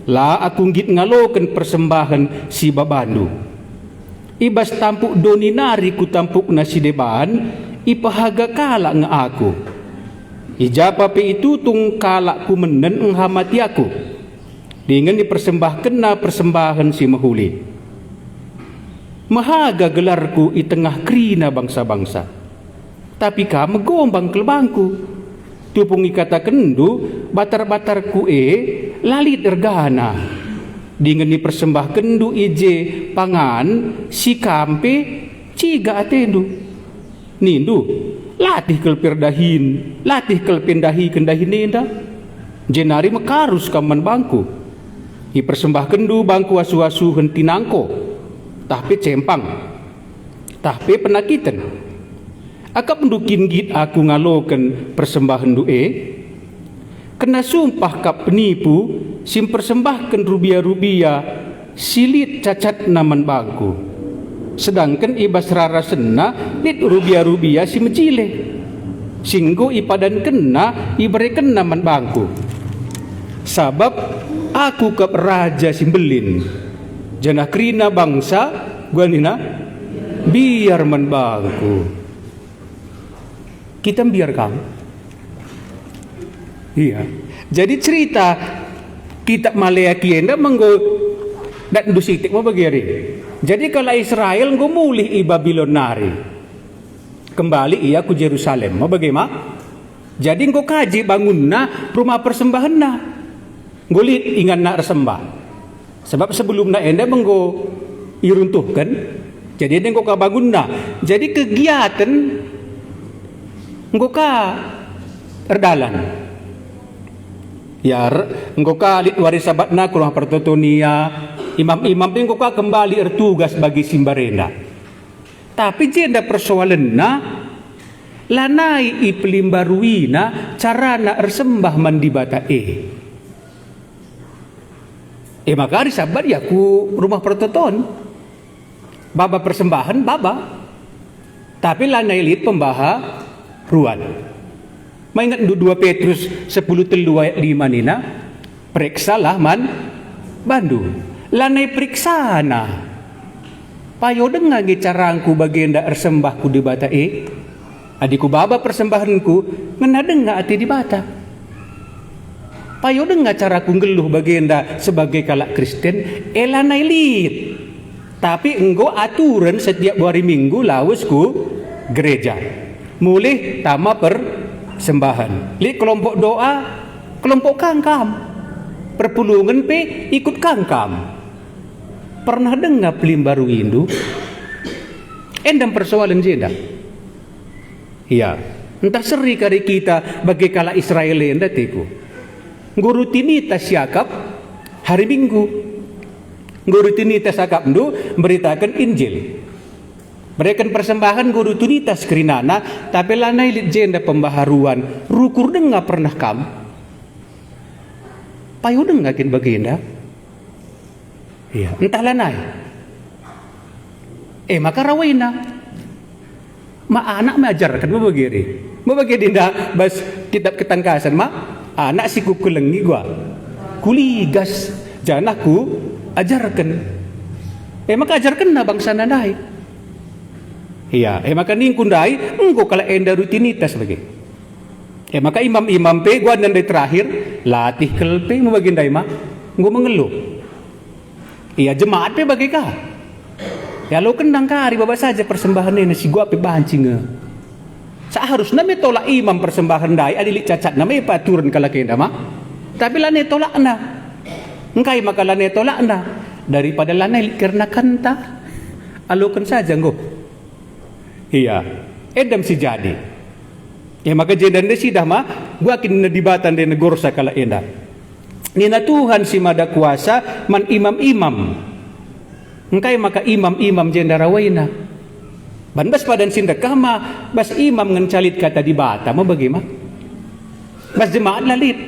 La aku ngit ngaloken persembahan si babandu. ibas tampuk doninari ku tampuk nasi deban, ipahaga kalak nga aku. Ijapa pe itu tung kalak ku menen enghamati aku. Dengan dipersembahkan na persembahan si mahuli. Mahaga gelarku i tengah krina bangsa-bangsa. Tapi ka megombang kelbangku. Tupung ikatakan du batar-batarku lalit ergana. Dengan dipersembahkan du ije pangan si kampe ciga atendu. Nindu latih kelpirdahin, latih kelpendahi kendahin nenda. Jenari mekarus kaman bangku. Dipersembahkan du bangku asu-asu hentinangko. Tahpe cempang. Tahpe penakitan. Akap mendukin git aku ngalokan persembahan du kena sumpah kap penipu sim persembahkan rubia-rubia silit cacat naman bangku. Sedangkan ibas rara sena lit rubia-rubia si mejile. Singgo ipadan kena ibareken naman bangku. Sabab aku kap raja simbelin. Janah krina bangsa gua nina biar man bangku. Kita biarkan. Iya. Jadi cerita kitab Malea kienda menggo dan dusitik mau begini. Jadi kalau Israel nggo mulih i Babylon nari. Kembali ia ku Yerusalem. Mau bagaimana? Jadi nggo kaji bangunna rumah persembahan na. Ngolit ingan nak resembah. Sebab sebelum na enda menggo iruntuhkan. Jadi enda nggo kabangunna. Jadi kegiatan engkau ka erdalan ya engkau ka waris sabatna kurang pertotonia imam-imam engkau ka kembali ertugas bagi simbarenda. Tapi jenda persoalanna lanai i pelimbaruina carana ersembah mandibata maka hari sabat ya ku rumah pertoton baba persembahan baba tapi lanai lit pembaha ruan. Maingat 2 Petrus 10:5 nina periksalah man bandu lanai periksana payo denga ge carangku bagenda ersembahku di bata adiku baba persembahanku ngena denga ati di bata payo denga caraku ngeluh bagenda sebagai kalak Kristen lanai lit tapi enggo aturan setiap hari Minggu lawesku gereja mulih tama persembahan. Li kelompok doa, kelompok kangkam. Perpulungan pe ikut kangkam. Pernah dengar pelimbaru Hindu? Endam persoalan jeda. Iya, entah seri kari kita bagi kala Israel enda tiku. Ngurutinitas yakap hari Minggu. Ngurutinitas yakap ndu beritakan Injil. Berikan persembahan guru tunitas kerinana tapi lanai lit jenda pembaharuan rukur denga pernah kam payu denga kin bagenda iya entah lanai maka rawaina ma anak mengajarkan mau bagi dinda bas kitab ketangkasan ma anak si kukulengi gua kuligas janahku ajarkan maka ajarkan na bangsa nanai. Iya, maka ning kundai engko kala enda rutinitas bagi. Maka imam-imam pe gua nandai terakhir latih kelpe mau bagindai mah nggo mengeluh. Iya jemaat pe bagi ka. Ya lo kendang kari baba saja persembahan ini si gua pe bancing. Seharusnya me tolak imam persembahan dai adili cacat na me paturan kala kenda mah. Tapi lane tolak na. Engkai maka lane tolak na daripada lane karena kanta. Alokan saja nggo. Iya, edam si jadi. Maka jedan de sidah mah, gua kin dibatan de negor sakala enda. Nina Tuhan si mada kuasa man imam-imam. Engkai maka imam-imam jenda rawaina. Ban bas padan sindakah mah bas imam ngencalit kata dibata mah bagaimana? Bas jemaat lalit.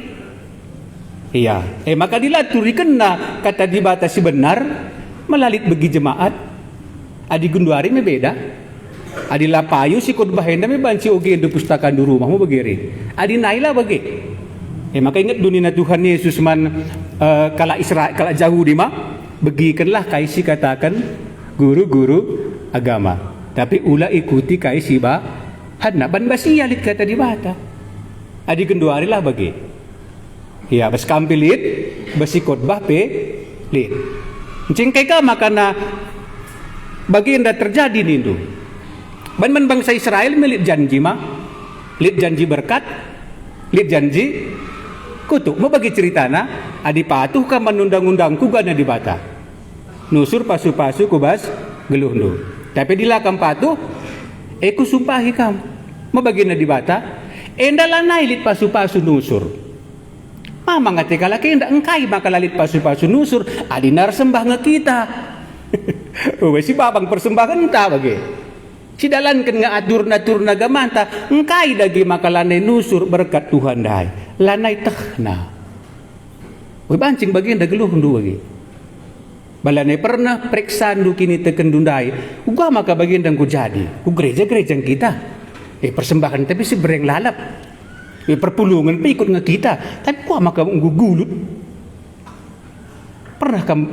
Iya, maka dilaturi kena kata dibata si benar melalit bagi jemaat. Adi gunduari me beda. Adi lapayu si kod bahenda me banci oge do pustaka di rumah mo bagiri. Adi naila bagi. Maka ingat dunia Tuhan Yesus man kala Israel kala jauh di mah begikanlah kaisi katakan guru-guru agama. Tapi ula ikuti kai siba hadna ban basia lit kata di bata. Adi genduari lah bagi. Ya bas kampilit basi khotbah pe lit. Cengkai ka makana bagi enda terjadi nindu. Ban bangsa Israel milik janji mah. Lit janji berkat, lit janji kutuk. Mau bagi ceritana adi patuh ka menundang-undangku gana di bata. Nusur pasu-pasu kubas geluh nu. Tapi dilakam patuh, ku sumpahi kam. Mau bagian di bata, enda lanai lit pasu-pasu nusur. Mama ngati kalaki enda engkai maka lalit pasu-pasu nusur, adinar sembah nge kita. Si babang persembahan entah bagi. Si dalan kan ngatur-natur nagamanta, engkai dagi maka lanai nusur berkat Tuhan dai. Lanai tehna. Bancing bagian dah geluh ndu bagi. Balane pernah periksaan du kini teken dundai. Uga maka bagian dan ku jadi. Ku gereja-gereja kita. Persembahan tapi si bereng lalap. Perpulungan pe ikut nge kita. Tapi ku maka gugulut. Pernah kamu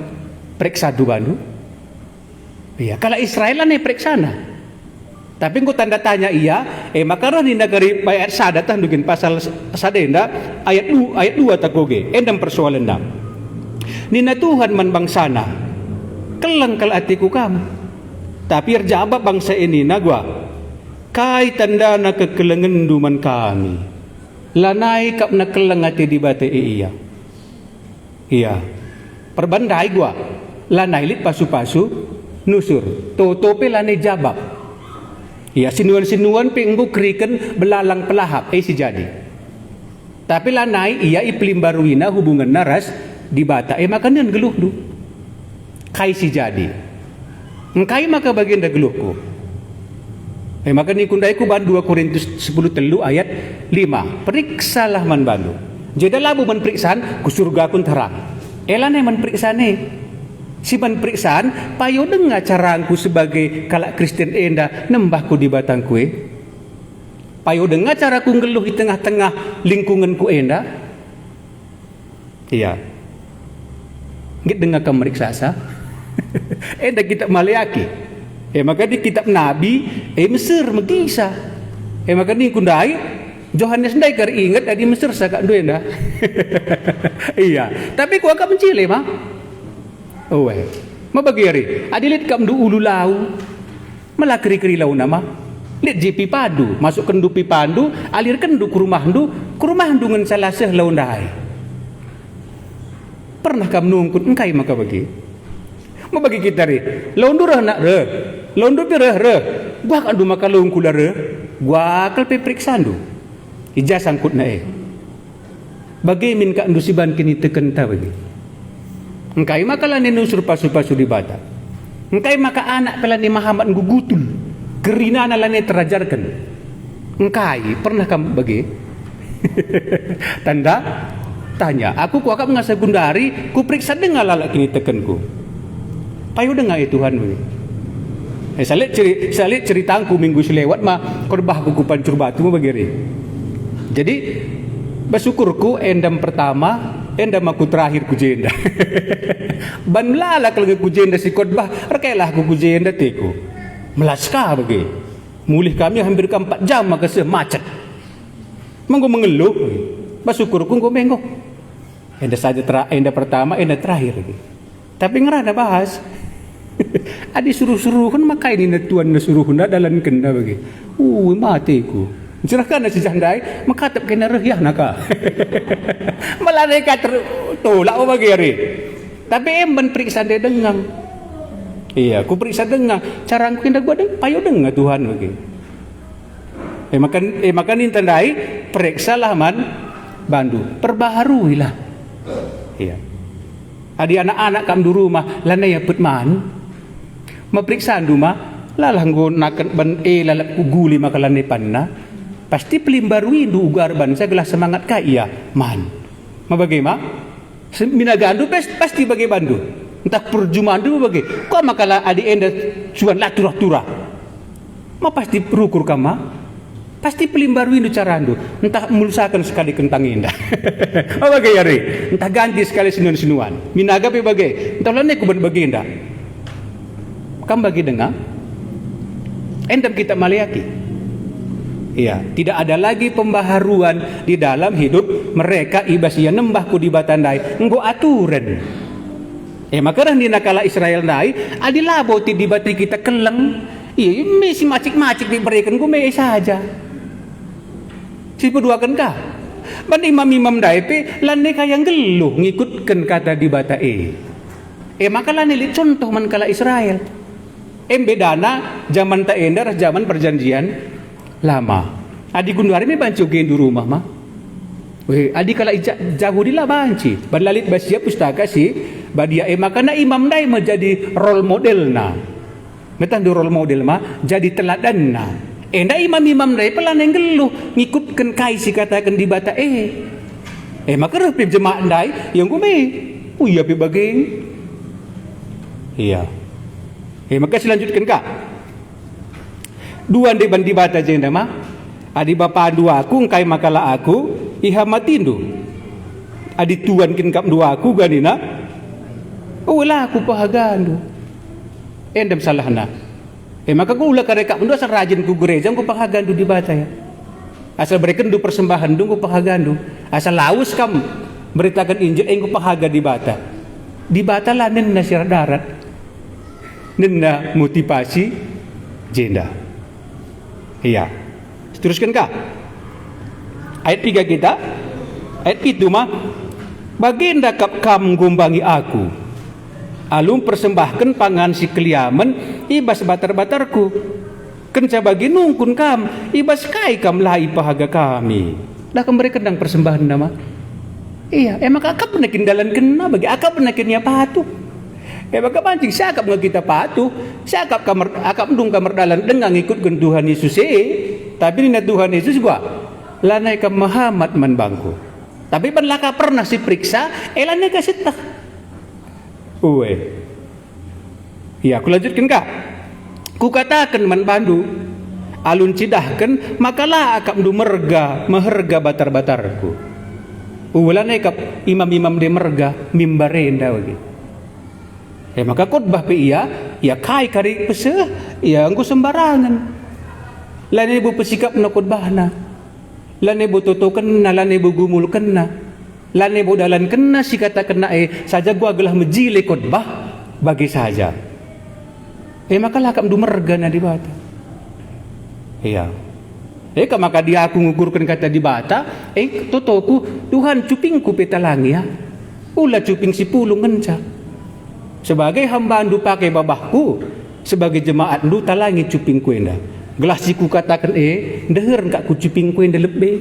periksa du bandu? Iya, kalau Israel ane periksana. Tapi ku tanda tanya iya, maka roh di negeri ayat sadatan dukin pasal sadenda ayat 2 takoge. Endam persoalan dam. Nina Tuhan man bangsana keleng kal atiku kamu. Tapi erjaba bangsa ini nagwa kai tanda na kekelengan duman kami. Lanai kap na keleng ati di bate iya. Iya. Perbandai gua. Lanai lit pasu-pasu nusur. Totope lanai jabab. Iya sinuan-sinuan penggu kriken belalang pelahap si jadi. Tapi lanai iya iplim baruina hubungan naras di bata makanan geluh du kai si jadi engkai maka bagian dah geluhku maka ni kundai ku ban 2 Korintus 10 telu ayat 5 periksalah man bandu jadi labu man periksaan ku surga kun terang elane man periksane si man periksaan payo dengar carangku sebagai kalak Kristen enda nembahku di batangku payo dengar caraku geluh di tengah-tengah lingkunganku enda iya. Ngit dengar kam meriksasa. Dah kitab Maleaki. Maka di kitab Nabi Mesir megisa. Maka ni kundai Johannes ndai kar ingat di Mesir sakak ndu enda. Iya, tapi ku akak mencile mah. Oh weh. Ma bagi hari. Adilit kam du ulu lau. Melakri-kri lau nama. Lit JP padu, masuk kendu pipandu, alir kendu ke rumah ndu ngan salaseh lau ndai. Pernah kamu nungkut engkai maka bagi mau bagi kita laundu reh nak reh laundu pi reh gua kan du maka laung kula reh gua kal pe periksan du ijazah sangkut na bagi min ka ndu siban kini teken ta bagi engkai maka lan nusur pasu-pasu di bata engkai maka anak pelan Muhammad gugutul gerina lan terajarkan engkai pernah kamu bagi tanda tanya, aku kuakap ngasih gundari, ku periksa dengar lalak kini tekenku. Payu dengar Tuhan we. Salit ceritaku minggu selewat mah korbah ku pancur batu mah bagiri. Jadi bersyukurku endam pertama, endam aku terakhir ku jenda. Ban lalak kalau ku jenda si korbah, rekailah ku jenda teku. Melaskah bagi. Mulih kami hampir 4 jam maka macet. Manggo mengeluh. Bersyukurku ku menggo. Enda saja enda pertama, enda terakhir lagi. Tapi ngerana bahas. Adi suruh-suruhun maka ini tuan suruhun dalan kena bagi. Matiku. Cerahkan si jandai makatap kena rehyah naka. Malah mereka tolak bagi hari. Tapi emban periksa dia dengang. Iya, ku periksa dengang. Cara aku kena gua payo dengang Tuhan bagi. Makan ini tandai periksalah man bandu. Perbaharuilah. Iya. Adi anak-anak kam du rumah lanai apet man. Maperiksaan rumah lalah nggunakan ban lalap kuguli makalane panna. Pasti pelimbarui du ugar ban saya gelah semangat ka iya man. Mabagaimana? Minagandu pasti bagi bandu. Entah perjumaan du bagi. Kok makala adi enda suan laturah-turah. Ma pasti perukur kama. Pasti pelimbarui du carandu. Entah mulsakan sekali kentang indah. Apa bagi hari? Entah ganti sekali sinuan-sinuan. Minaga pe bagi. Entah lane ku bagi indah. Kam bagi dengar. Endam kita maliaki. Iya, tidak ada lagi pembaharuan di dalam hidup mereka ibasia nembah ku di batandai nggo aturan. Maka di nakala Israel nai adilabo ti di bati kita keleng. Iya, mesi macik-macik diberikan gue me saja. Si peduakan kah? Ban imam-imam dai pe lane kayang geluh ngikutkan kata di bata maka lane li contoh man kala Israel. Bedana zaman ta endar zaman perjanjian lama. Adi gunduari me bancu gen di rumah mah. Adi kala jauh di lah banci. Berlalit basia pustaka si badia maka na imam dai menjadi role model na. Metan role model mah jadi teladan na. Enda imam-imam dai pelan yang geluh ngikutkan kai si katakan di bata maka repip jemaat dai yang gue iya pi bageng. Iya. Maka selanjutkan kak. Dua deban di bata jenda mah. Adi bapa dua aku kai makala aku iha matindu. Adi tuan kin kap dua aku ganina. Ulah aku pahagandu. Endam salahna. Maka ku ulah kareka mundu asal rajin ku gereja ku pahagandu di bata ya. Asal berikan du persembahan du ku pahagandu. Asal laus kam beritakan Injil ku pahaga di bata. Di bata lanen na sira darat. Nenda motivasi jenda. Iya. Teruskan kah? Ayat 3 kita. Ayat itu mah baginda kap kam gumbangi aku. Alum persembahkan pangan si keliaman ibas batar-batarku. Kenca bagi nungkun kam ibas kai kam lai pahaga kami. Dah kembali kendang persembahan nama. Iya, maka akap penakin dalan kena bagi akap penakinnya patuh. Maka pancing siakap nga kita patuh, siakap kamar akap dung kamar dalan dengan ikut ke Tuhan Yesus tapi ni Tuhan Yesus gua lanai ke Muhammad man bangku. Tapi ban laka pernah si periksa, lanai ka sitah. Iya, aku lanjutkan kak. Ku katakan man bandu, alun cidahkan makalah akap du meherga batar-batarku. Lanai kap imam-imam de merga mimbarenda wagi. Maka khotbah pe iya kai kari pese iya engko sembarangan. Lane bu pesikap na khotbahna. Lane bu toto kena, lane bu gumul kena. Lane bu dalan kena si kata kena saja gua gelah mejile khotbah bagi saja. Maka lah kam du merga na di bata. Iya. Maka dia aku ngugurkan kata di bata, totoku Tuhan cupingku petalangi ya. Ulah cuping si pulung ngenca. Sebagai hamba andu pakai babahku, sebagai jemaat andu talangi cuping kuenda. Gelas siku katakan deher enggak ku cuping kuenda lebih.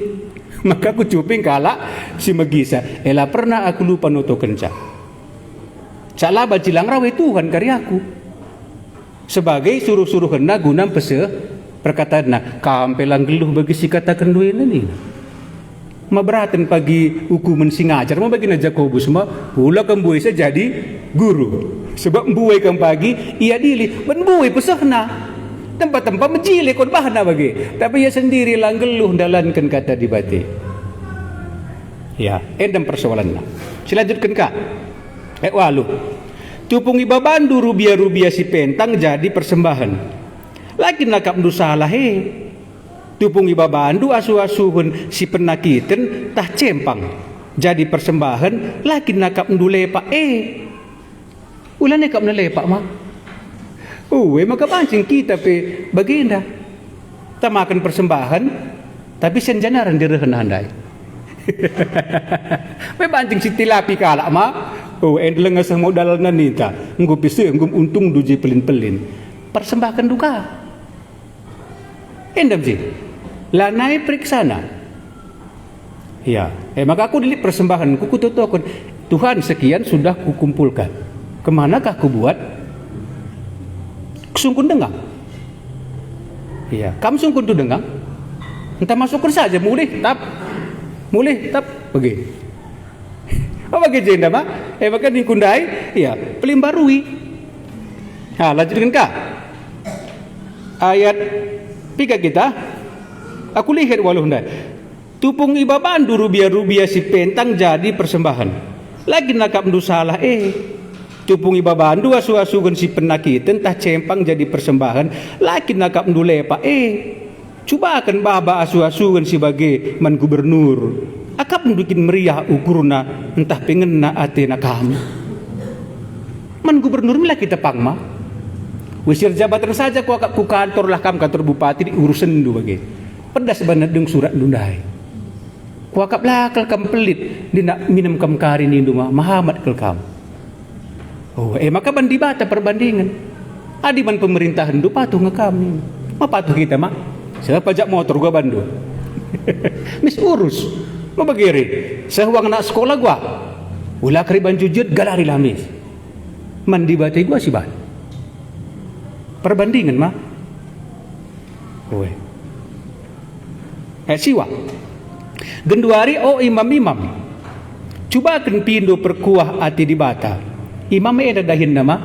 Maka ku cuping kala si megisa. Pernah aku lupa noto kenca. Salah bacilang rawe Tuhan karyaku. Sebagai suruh-suruh hendak gunam pese perkataan na kampelang geluh bagi si katakan duena ni. Maberatan pagi hukuman si ngajar mau bagi na Jakobus mah pula kembuai jadi guru sebab mbuai kam pagi ia dili ban mbuai pesahna tempat-tempat menjili khotbahna bagi tapi ia sendiri lang geluh dalankan kata di bati ya endam persoalanna silanjutkan kak walu tupung ibabandu rubia-rubia si pentang jadi persembahan lagi nakap du salah tupung ibabandu asu-asuhun si penakiten tah cempang jadi persembahan lagi nakap ndu lepak ulah nekap na lepak mah maka pancing kita pe baginda ta makan persembahan tapi senjanaran direhen handai pe pancing si tilapi kalak mah endleng asah modal nanita nggo pise nggo untung duji pelin-pelin persembahkan duka endam sih lanai periksana. Ya, maka aku dilik persembahan ku tutokon. Tuhan sekian sudah kukumpulkan. Kemanakah ku buat? Sungkun dengang. Iya, kamu sungkun tu dengang. Entah masukkan saja mulih tap bagi. Bagi jenda mah? Maka dikundai, ya pelimbarui. Lanjutkan kah? Ayat 3 kita. Aku lihat walau hendak tupung ibabandu rubia-rubia si pentang jadi persembahan lagi nakap ndu salah ditupungi babandu asu-asu kan si penakitan tah cempang jadi persembahan lakin nakap ndulepa coba akan baba asu-asu kan si bagai man gubernur akap ndukin meriah ukurna entah pengenna atena kami man gubernur mila kita pangma wisir jabatan saja ku akap ku kantor lah kam kantor bupati di urusan du bagai pedas banget deng surat dundai ku akap lah kam pelit di nak minum kam kari ni du mahamat kel kam maka ban dibata perbandingan adi man pemerintahan du patuh ngekam ni ma patuh kita mak saya pajak motor gua bandu mis urus ma bagiri sehuang nak sekolah gua ulah keriban jujut galari lah mis man dibata gua si ban perbandingan mah siwa genduari imam cuba akan pindo perkuah ati dibata imam ada dahin nama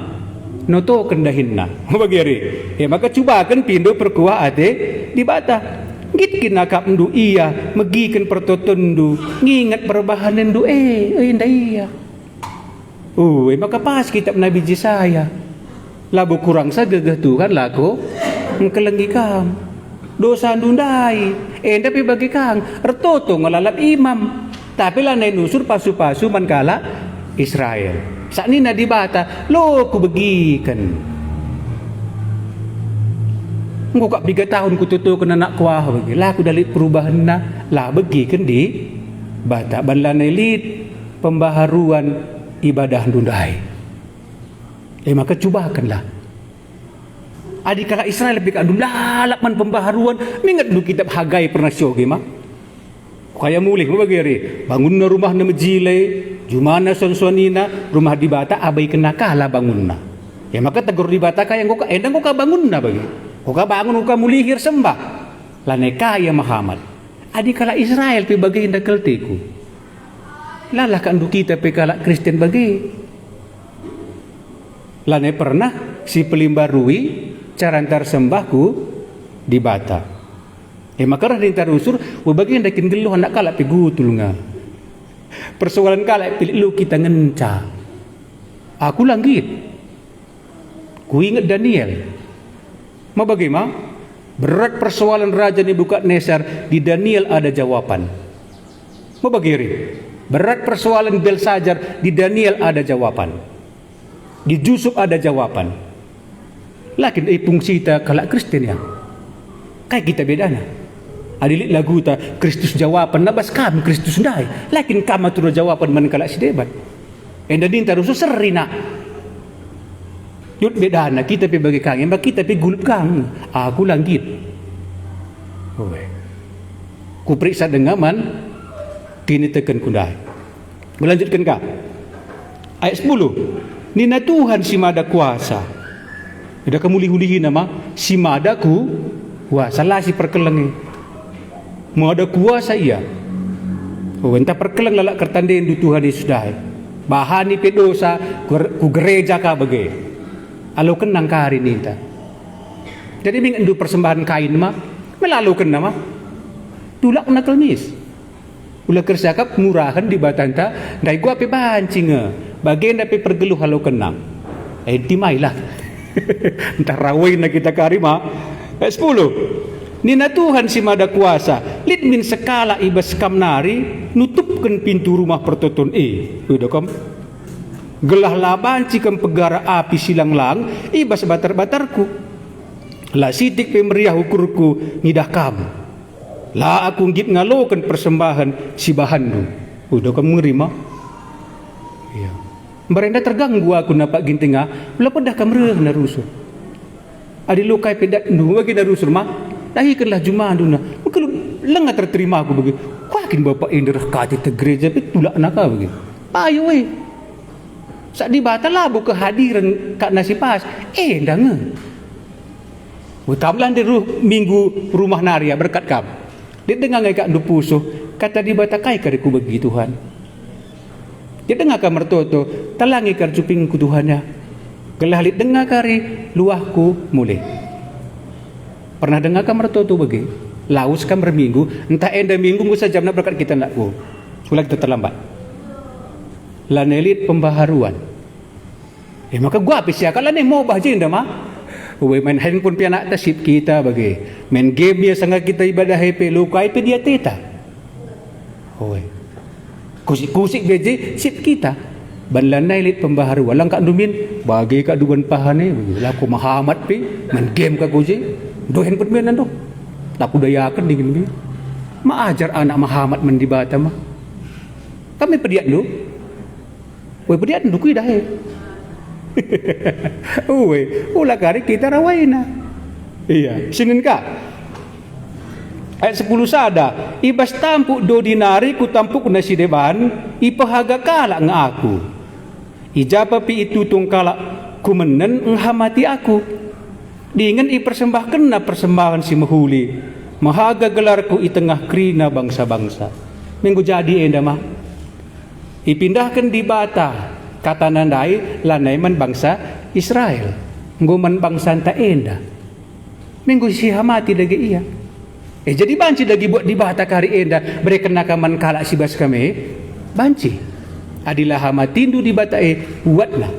noto kendahin na bagiri maka cuba akan pindo perkuah ate di bata git kinakap ndu iya megikan pertotondu ngingat perbahanan du indah iya maka pas kitab Nabi Jesaya labu kurang sagegah Tuhan lako ngkelengi kam dosa ndundai tapi bagi kang retoto ngelalap imam tapi lanai nusur pasu-pasu mankala Israel saat ini nadi bata lo ku begikan ngukak 3 tahun ku tutu kena nak kuah bagi lah ku dalit perubahan na lah begikan di bata banlan elit pembaharuan ibadah dundai maka cubakanlah adikala Israel lebih kadum lalap man pembaharuan mingat du kitab Hagai pernah syoge mah kaya mulih bagiri bangun na rumah na majile jumana sonsonina rumah di bata abai kena kalah bangun na maka tegur di bata kaya ngoka endang ngoka bangun na bagi ngoka bangun ngoka mulihir sembah lane kaya Muhammad adikala Israel pi bagi indah keltiku lalah kandu kita pi kala Kristen bagi lane pernah si pelimbarui carantar sembahku di bata maka rintar usur bagi ndakin geluh anak kala pi gutul nga persoalan kala pilih lu kita ngenca aku langgit ku ingat Daniel ma bagaimana berat persoalan Raja Nebukadnezar di Daniel ada jawaban ma bagiri berat persoalan Belsajar di Daniel ada jawaban di Yusuf ada jawaban lakin fungsi ta kala Kristen ya kayak kita bedana adilit lagu ta Kristus jawaban nabas kami Kristus ndai lakin kama tu jawaban man kala si debat enda din tarusu serina yut bedana kita pi bagi kang embak kita pi gulup kang aku langgit ku periksa dengaman kini tekan kundai melanjutkan ka ayat 10 nina Tuhan si mada kuasa ada kamu lihu-lihi nama si madaku kuasa lah si perkelengi mau ada kuasa iya entah perkeleng lalak kertandin du Tuhan Yesus dai bahani pe dosa ku gereja ka bage alo kenang kari ninta jadi ming endu persembahan kain mah melalu kena mah tulak na kelmis ulah kersakap murahan di batanta dai gua pe bancing bagian dape pergeluh halo kenang timailah entah rawai na kita karima 10 nina Tuhan si mada kuasa lit min sekala ibas kamnari nutupkan pintu rumah pertoton udah kom gelah laban cikam pegara api silang lang ibas batar-batarku la sitik pemeriah ukurku nidah kamu la aku ngit ngalokan persembahan si bahandu udah kamu ngerima iya merenda terganggu aku napak gintinga mula pedah kamreh na rusuh adi lukai pedak nu bagi na rusuh mah dahikanlah jumaduna kalau lenga terterima aku bagi kuakin bapak indah kati te gereja pitulak naka bagi payo sak di batala bu kehadiran kak nasi pas ndang utamlan di minggu rumah naria berkat kam dia dengar ngai kak dupusuh kata di batakai kariku bagi Tuhan dia dengar kamar toto talangi kar cuping ku Tuhannya gelalit dengar kari luahku mulai pernah dengar kamar toto bagi laus kamar minggu entah enda minggu gusa jamna berkat kita nak ku sulah kita terlambat lanelit pembaharuan Maka gua habis ya kalau nih mau baca indah mah. Main handphone pianak tasip kita bagi. Main game dia sangat kita ibadah HP lukai pe dia teta. Kusik-kusik beje sip kita. Banlanai lit pembaharu walang kak dumin bagi kak duan pahane bagi laku Muhammad pe main game kak kuji. Do handphone pianan do. Laku dayakan dingin bi. Ma ajar anak Muhammad mendibata mah. Kami pediat lu. Pediat lu kui dah. Ulah kari kita rawaina. Iya, sinin ka. Ayat 10 sada, ibas tampuk do dinari ku tampuk nasi deban, ipahaga kala nga aku. Ijapa pi itu tungkala ku menen nghamati aku. Dengan ipersembahkan na persembahan si mahuli, mahaga gelarku i tengah krina bangsa-bangsa. Minggu jadi enda mah. Ipindahkan di bata. Kata nandai lanaiman bangsa Israel. Nguman bangsa anta enda. Minggu si hamati lagi iya. Jadi banci lagi buat di bahata kari enda. Berikan nakaman kalak si bas kami. Banci. Adilah hamatindu di bata buatlah.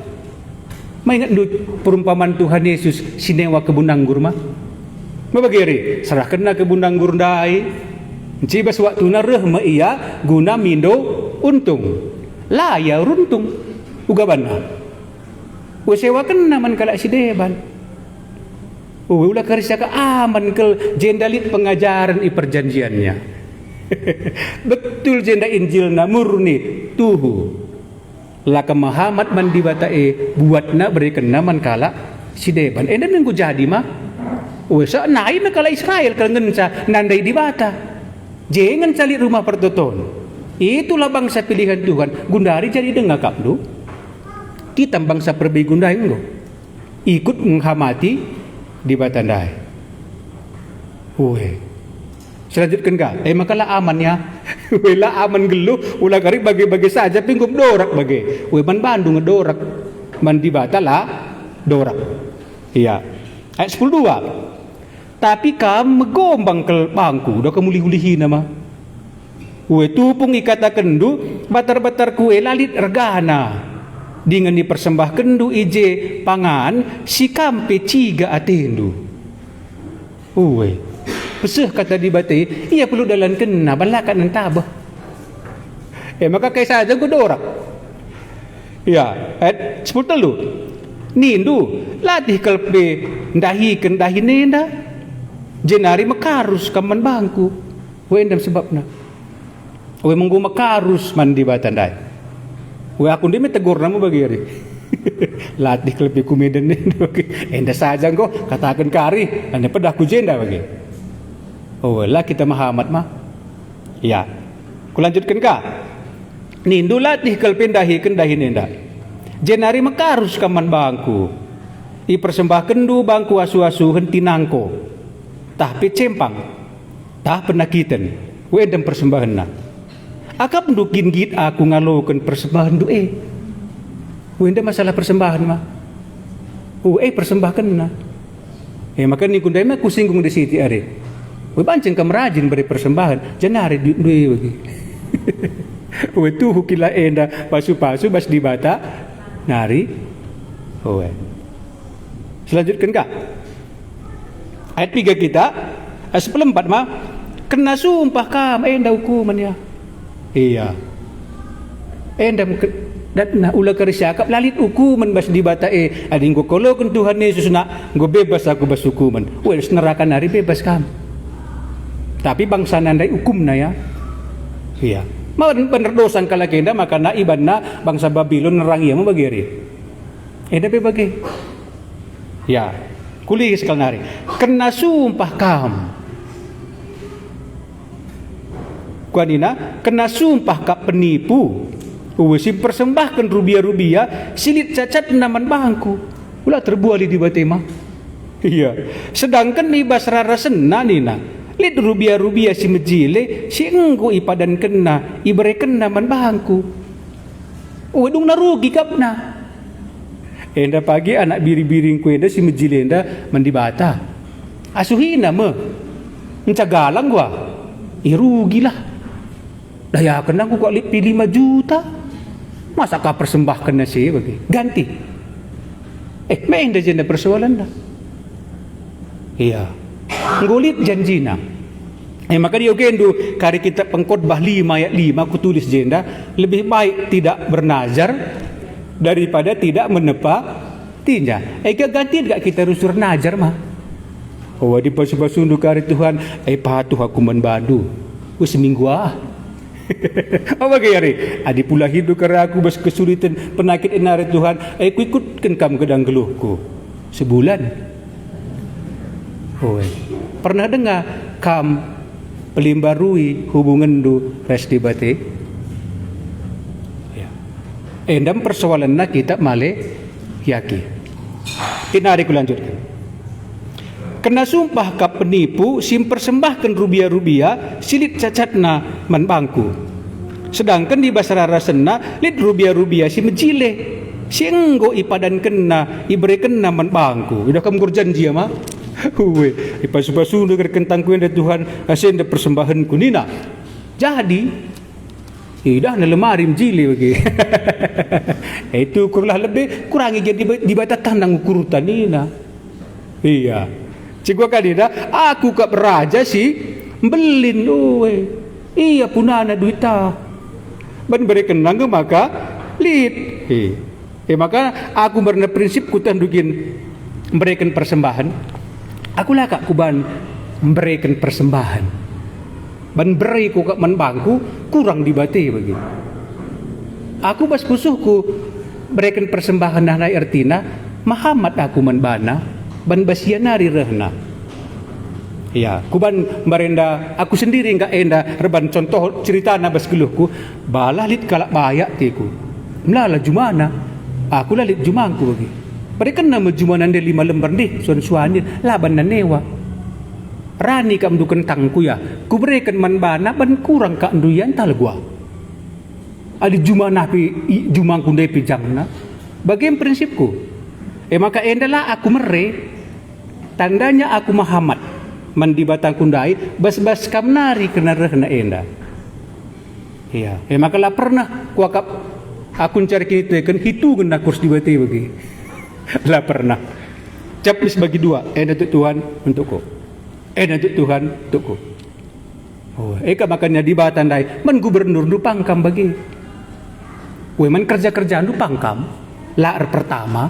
Maingat lu perumpamaan Tuhan Yesus sinewa kebun anggur mah. Mabagiri serahkan na kebun anggur ndai. Cibas waktu na rehma iya guna mindo untung. Laya runtung. Ugaban na. Sewakan naman kalak si deban. Ulah karisya ka aman kel jendalit pengajaran i perjanjiannya. Betul jenda Injil na murni tuhu. Laka Muhammad mandi batae buat na berikan naman kalak si deban. Enda minggu jadi mah. Sa naik na kalak Israel kangen sa nandai di bata. Jangan cari rumah pertoton. Itulah bangsa pilihan Tuhan. Gundari jadi dengakap lu. Kita bangsa perbi gundai lo. Ikut menghamati di batandai. Selanjutkan ka. Makalah amannya. Lah aman gelu. Ulah kari bagi-bagi saja pinggum dorak bagi. Man Bandung dorak. Man di batala dorak. Iya. Ayat 10:2. Tapi kamu megombang ke bangku. Udah kamu lihi nama. Tupung ikata kendu. Batar-batar kue lalit regana. Dengan dipersembahkan du ije pangan si kampe ciga atendu. Peseh kata di batai, ia perlu dalam kena balakan entabah. Maka kayak saja gue dorak. Ya, 10 telu. Nindu latih kelpe ndahi kendahi nenda. Jenari mekarus kaman bangku. Wendam sebabna. Menggu mekarus mandi batandai. Aku dia tegur nama bagi hari. Latih kelebih kumedan ni. Enda saja kok katakan kari. Anda pedah ku jenda bagi. Lah kita Muhammad mah. Ya. Ku lanjutkan ka. Nindu latih kelebih dahi kendahi nenda. Jenari mekarus kaman bangku. I persembahkan du bangku asu-asu henti nangko. Tah pe cempang. Tah penakitan. Wedam persembahan na. Akap ndukin git aku ngalokan persembahan doe. Wenda masalah persembahan mah. Persembahkan na. Maka ni kundai mah kusinggung di siti are. Banceng kam rajin beri persembahan. Janari duit bagi. Tuh kila enda pasu-pasu bas di bata nari. Selanjutkan kak. Ayat 3 kita. Ayat 14 mah. Kena sumpah kam enda hukumannya. Iya. Endam datna ulah karisyakap lalit hukuman bas di batae ading ko koloken Tuhan Yesus na go bebas aku bas hukuman. Neraka nari bebas kam. Tapi bangsa nandai hukum na ya. Iya. Mau bener dosan kalakenda maka na iban na bangsa Babylon nerang iya mo bagiri. Eda pe bagi. Ya. Kuli sekal nari. Kena sumpah kam. Kuanina kena sumpah kak penipu. Si persembahkan rubia-rubia silit cacat naman bangku. Ulah terbuali di batema. Iya. Sedangkan di basrara sena nina. Lit rubia-rubia si mejile si engku ipadan kena ibereken naman bangku. Wedung narugi kapna. Enda pagi anak biri-biring ku enda si mejile enda mendibata. Asuhina me. Mencagalang gua. Rugilah. Daya kena aku kok lipi 5 juta. Masa kau persembahkan nasi bagi ganti. Main dah jenda persoalan dah. Iya. Ngulit janjina. Maka dia gendu kari kita pengkhotbah 5 ayat 5 aku tulis jenda, lebih baik tidak bernazar daripada tidak menepatinya. Ganti enggak kita rusur nazar mah. Oh di pasu-pasu kari Tuhan, patuh aku menbadu. Seminggu apa kaya ri? Adi pula hidup kara aku bas kesulitan penakit enare Tuhan. Ku ikutkan kamu kedang geluhku sebulan. Pernah dengar kam pelimbarui hubungan du resti bate? Ya. Endam persoalan na kita male yaki. Tinari ku lanjutkan. Kena sumpah ka penipu sim persembahkan rubia-rubia silit cacatna man bangku. Sedangkan di basarara senna lit rubia-rubia si mejile si enggo ipadan kena ibere kena man bangku. Udah kamu berjanji ya mah? Ipasu-pasu dengan kentangku yang Tuhan asen persembahanku nina. Jadi dah na lemari mjili bagi. Itu kurang lebih kurangi jadi dibatatan nang ukurutan nina. Iya. Cikgu kadina aku kap raja si belin iya punana duita. Ban beri kenang maka lit. Maka aku berna prinsip ku tandukin memberikan persembahan. Aku lah kak kuban memberikan persembahan. Ban beri ku kak menbangku kurang dibati bagi. Aku bas pusuhku berikan persembahan nana ertina Muhammad aku menbana ban basianari rehna. Ya, kuban merenda aku sendiri enggak enda reban contoh cerita na bas geluhku balah lit kalak bayak tiku. Mlala jumana. Aku lah lit jumangku bagi. Mereka nama jumanan de 5 lembar deh, suan-suanin laban nanewa. Rani kam du kentangku ya, ku berikan manbana ban kurang ka anduyan tal gua. Ali jumana pi jumangku de pijangna. Bagian prinsipku. Maka endalah aku mere tandanya aku Muhammad mandi batang kundai bas-bas kam nari kena rehna enda. Iya, maka lah pernah kuakap aku cari kini kan hitu kena kurs dibati bagi. Lah pernah capis bagi dua untuk Tuhan untukku untuk Tuhan untukku makanya di batandai man gubernur du pangkam bagi man kerja-kerjaan du pangkam laar pertama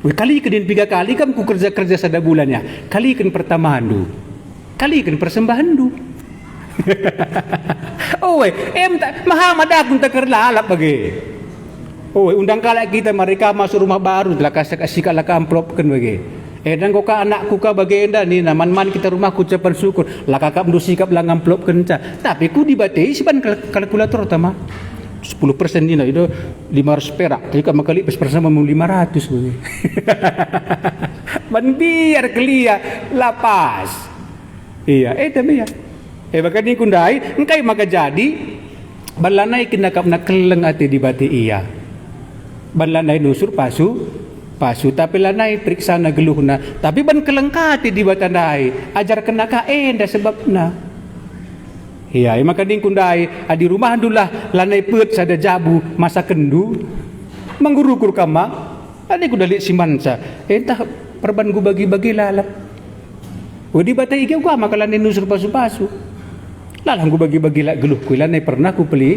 kali kedin 3 kali kam ku kerja-kerja sada bulannya kali kan pertama du kali kan persembahan du Muhammad aku tak kerlalap bagi. Undang kala kita mereka masuk rumah baru telah kasih kala ka amplop kan bagi. Dan kau ka anakku ka bagi enda ni man kita rumah ku ucapan syukur. Lah kakak mendusi kap lang amplop kan ca. Tapi ku dibatei siban kalkulator utama. 10% ni na itu 500 perak. Jadi kak makali pas bersama 500 bagi. Man biar kelia lapas. Iya, tapi ya. Bahkan ni kundai engkai maka jadi balanai kena kap nak keleng ati dibati iya. Ban lanai nusur pasu tapi lanai periksa na geluhna tapi ban kelengkati di batandai ajar kena ka enda sebabna. Iya, maka ning kundai adi rumah dulah lanai peut sada jabu masa kendu menggurukur kama adi kudali simansa entah perban gu bagi-bagi lalap. Di batai igau ka maka lanai nusur pasu-pasu. Lalang gu bagi-bagi la geluhku lanai pernah ku peli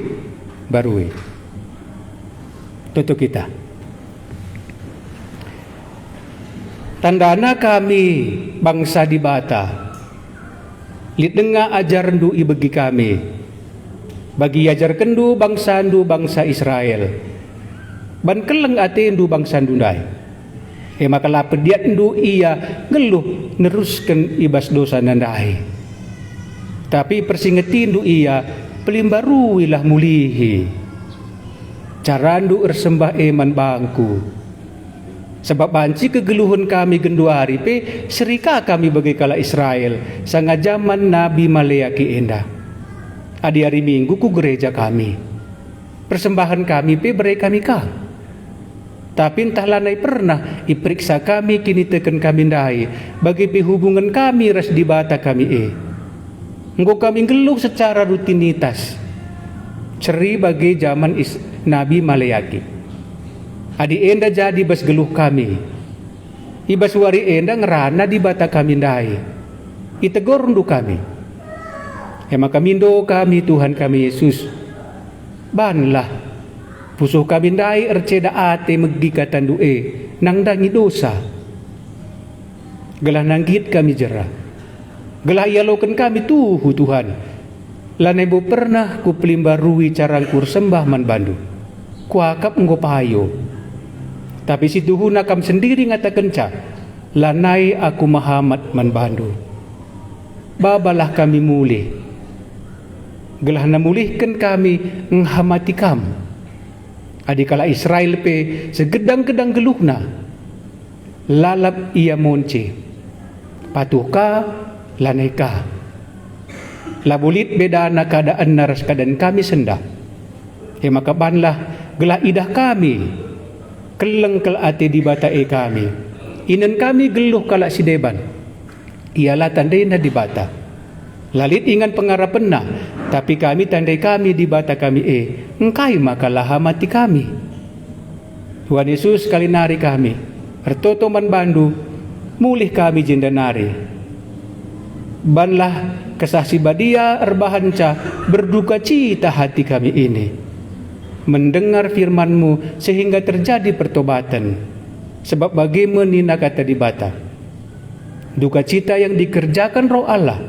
barui. Tutup kita. Tandana kami bangsa di Bata. Lit dengar ajar ndu bagi kami. Bagi ajar kendu bangsa Israel. Ban keleng ate ndu bangsa ndundai. Maka la pediat ndu ia ngeluh neruskan ibas dosa nandai. Tapi persingeti ndu ia pelimbaruilah mulihi. Carandu ersembah eman bangku. Sebab banci kegeluhan kami gendua hari pe serika kami bagi kala Israel sanga zaman Nabi Maleaki enda. Adi hari Minggu ku gereja kami. Persembahan kami pe beri kami ka. Tapi entah lanai pernah iperiksa kami kini teken kami ndai bagi pe hubungan kami ras di bata kami Engko kami geluh secara rutinitas. Ceri bagi zaman Nabi Maleaki. Adi enda jadi bas geluh kami. Ibas wari enda ngerana di bata kami ndai. Itegor ndu kami. Ema kamindo kami Tuhan kami Yesus. Banlah. Pusuh kami ndai erceda ate megdikatan du'e. Nang dangi dosa. Gelah nanggit kami jera. Gelah ialokan kami tuhu Tuhan. Lanebo pernah ku pelimbarui carangkur sembah man bandu. Kuakap nggo payo. Tapi si tuhu nakam sendiri ngata kenca. Lanai aku mahamat man bandu. Babalah kami mulih. Gelah namulihkan kami nghamati kam. Adikala Israel pe segedang-gedang geluhna. Lalap ia monce. Patuhka laneka. Labulit beda na keadaan naras keadaan kami sendak. Maka banlah gelah idah kami. Keleng kel ate di batae kami. Inan kami geluh kalak si deban. Ialah tandai na di bata. Lalit ingan pengarapan na. Tapi kami tandai kami di bata kami engkai makalah mati kami. Tuhan Yesus kalinari kami. Ertoto man bandu. Mulih kami jendanari. Banlah kesaksi badia erbahanca berduka cita hati kami ini. Mendengar firman-Mu sehingga terjadi pertobatan. Sebab bagaimana kata di bata. Duka cita yang dikerjakan Roh Allah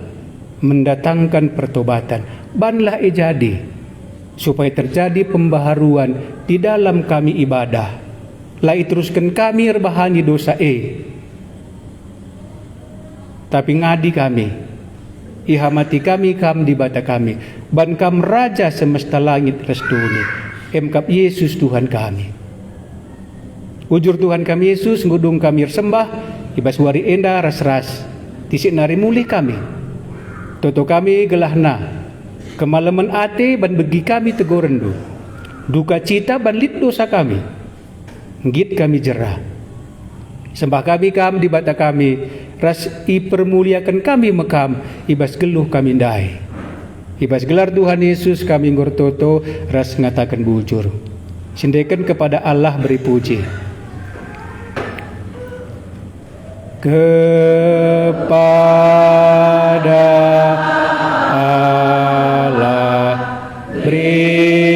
mendatangkan pertobatan. Banlah jadi supaya terjadi pembaharuan di dalam kami ibadah. Lai teruskan kami erbahani dosa tapi ngadi kami, ihamati kami kam di bata kami, ban kam Raja semesta langit restuni, emkap Yesus Tuhan kami. Ujur Tuhan kami Yesus ngudung kami sembah, ibas wari enda ras-ras, tisik nari mulih kami. Toto kami gelahna, kemalaman ate ban begi kami tegorendu, duka cita ban lit dosa kami, ngit kami jerah. Sembah kami kam di bata kami, ras ipermuliakan kami mekam, ibas geluh kami ndai. Ibas gelar Tuhan Yesus kami ngortoto, ras ngatakan bujur. Sindekan kepada Allah beri puji. Kepada Allah beri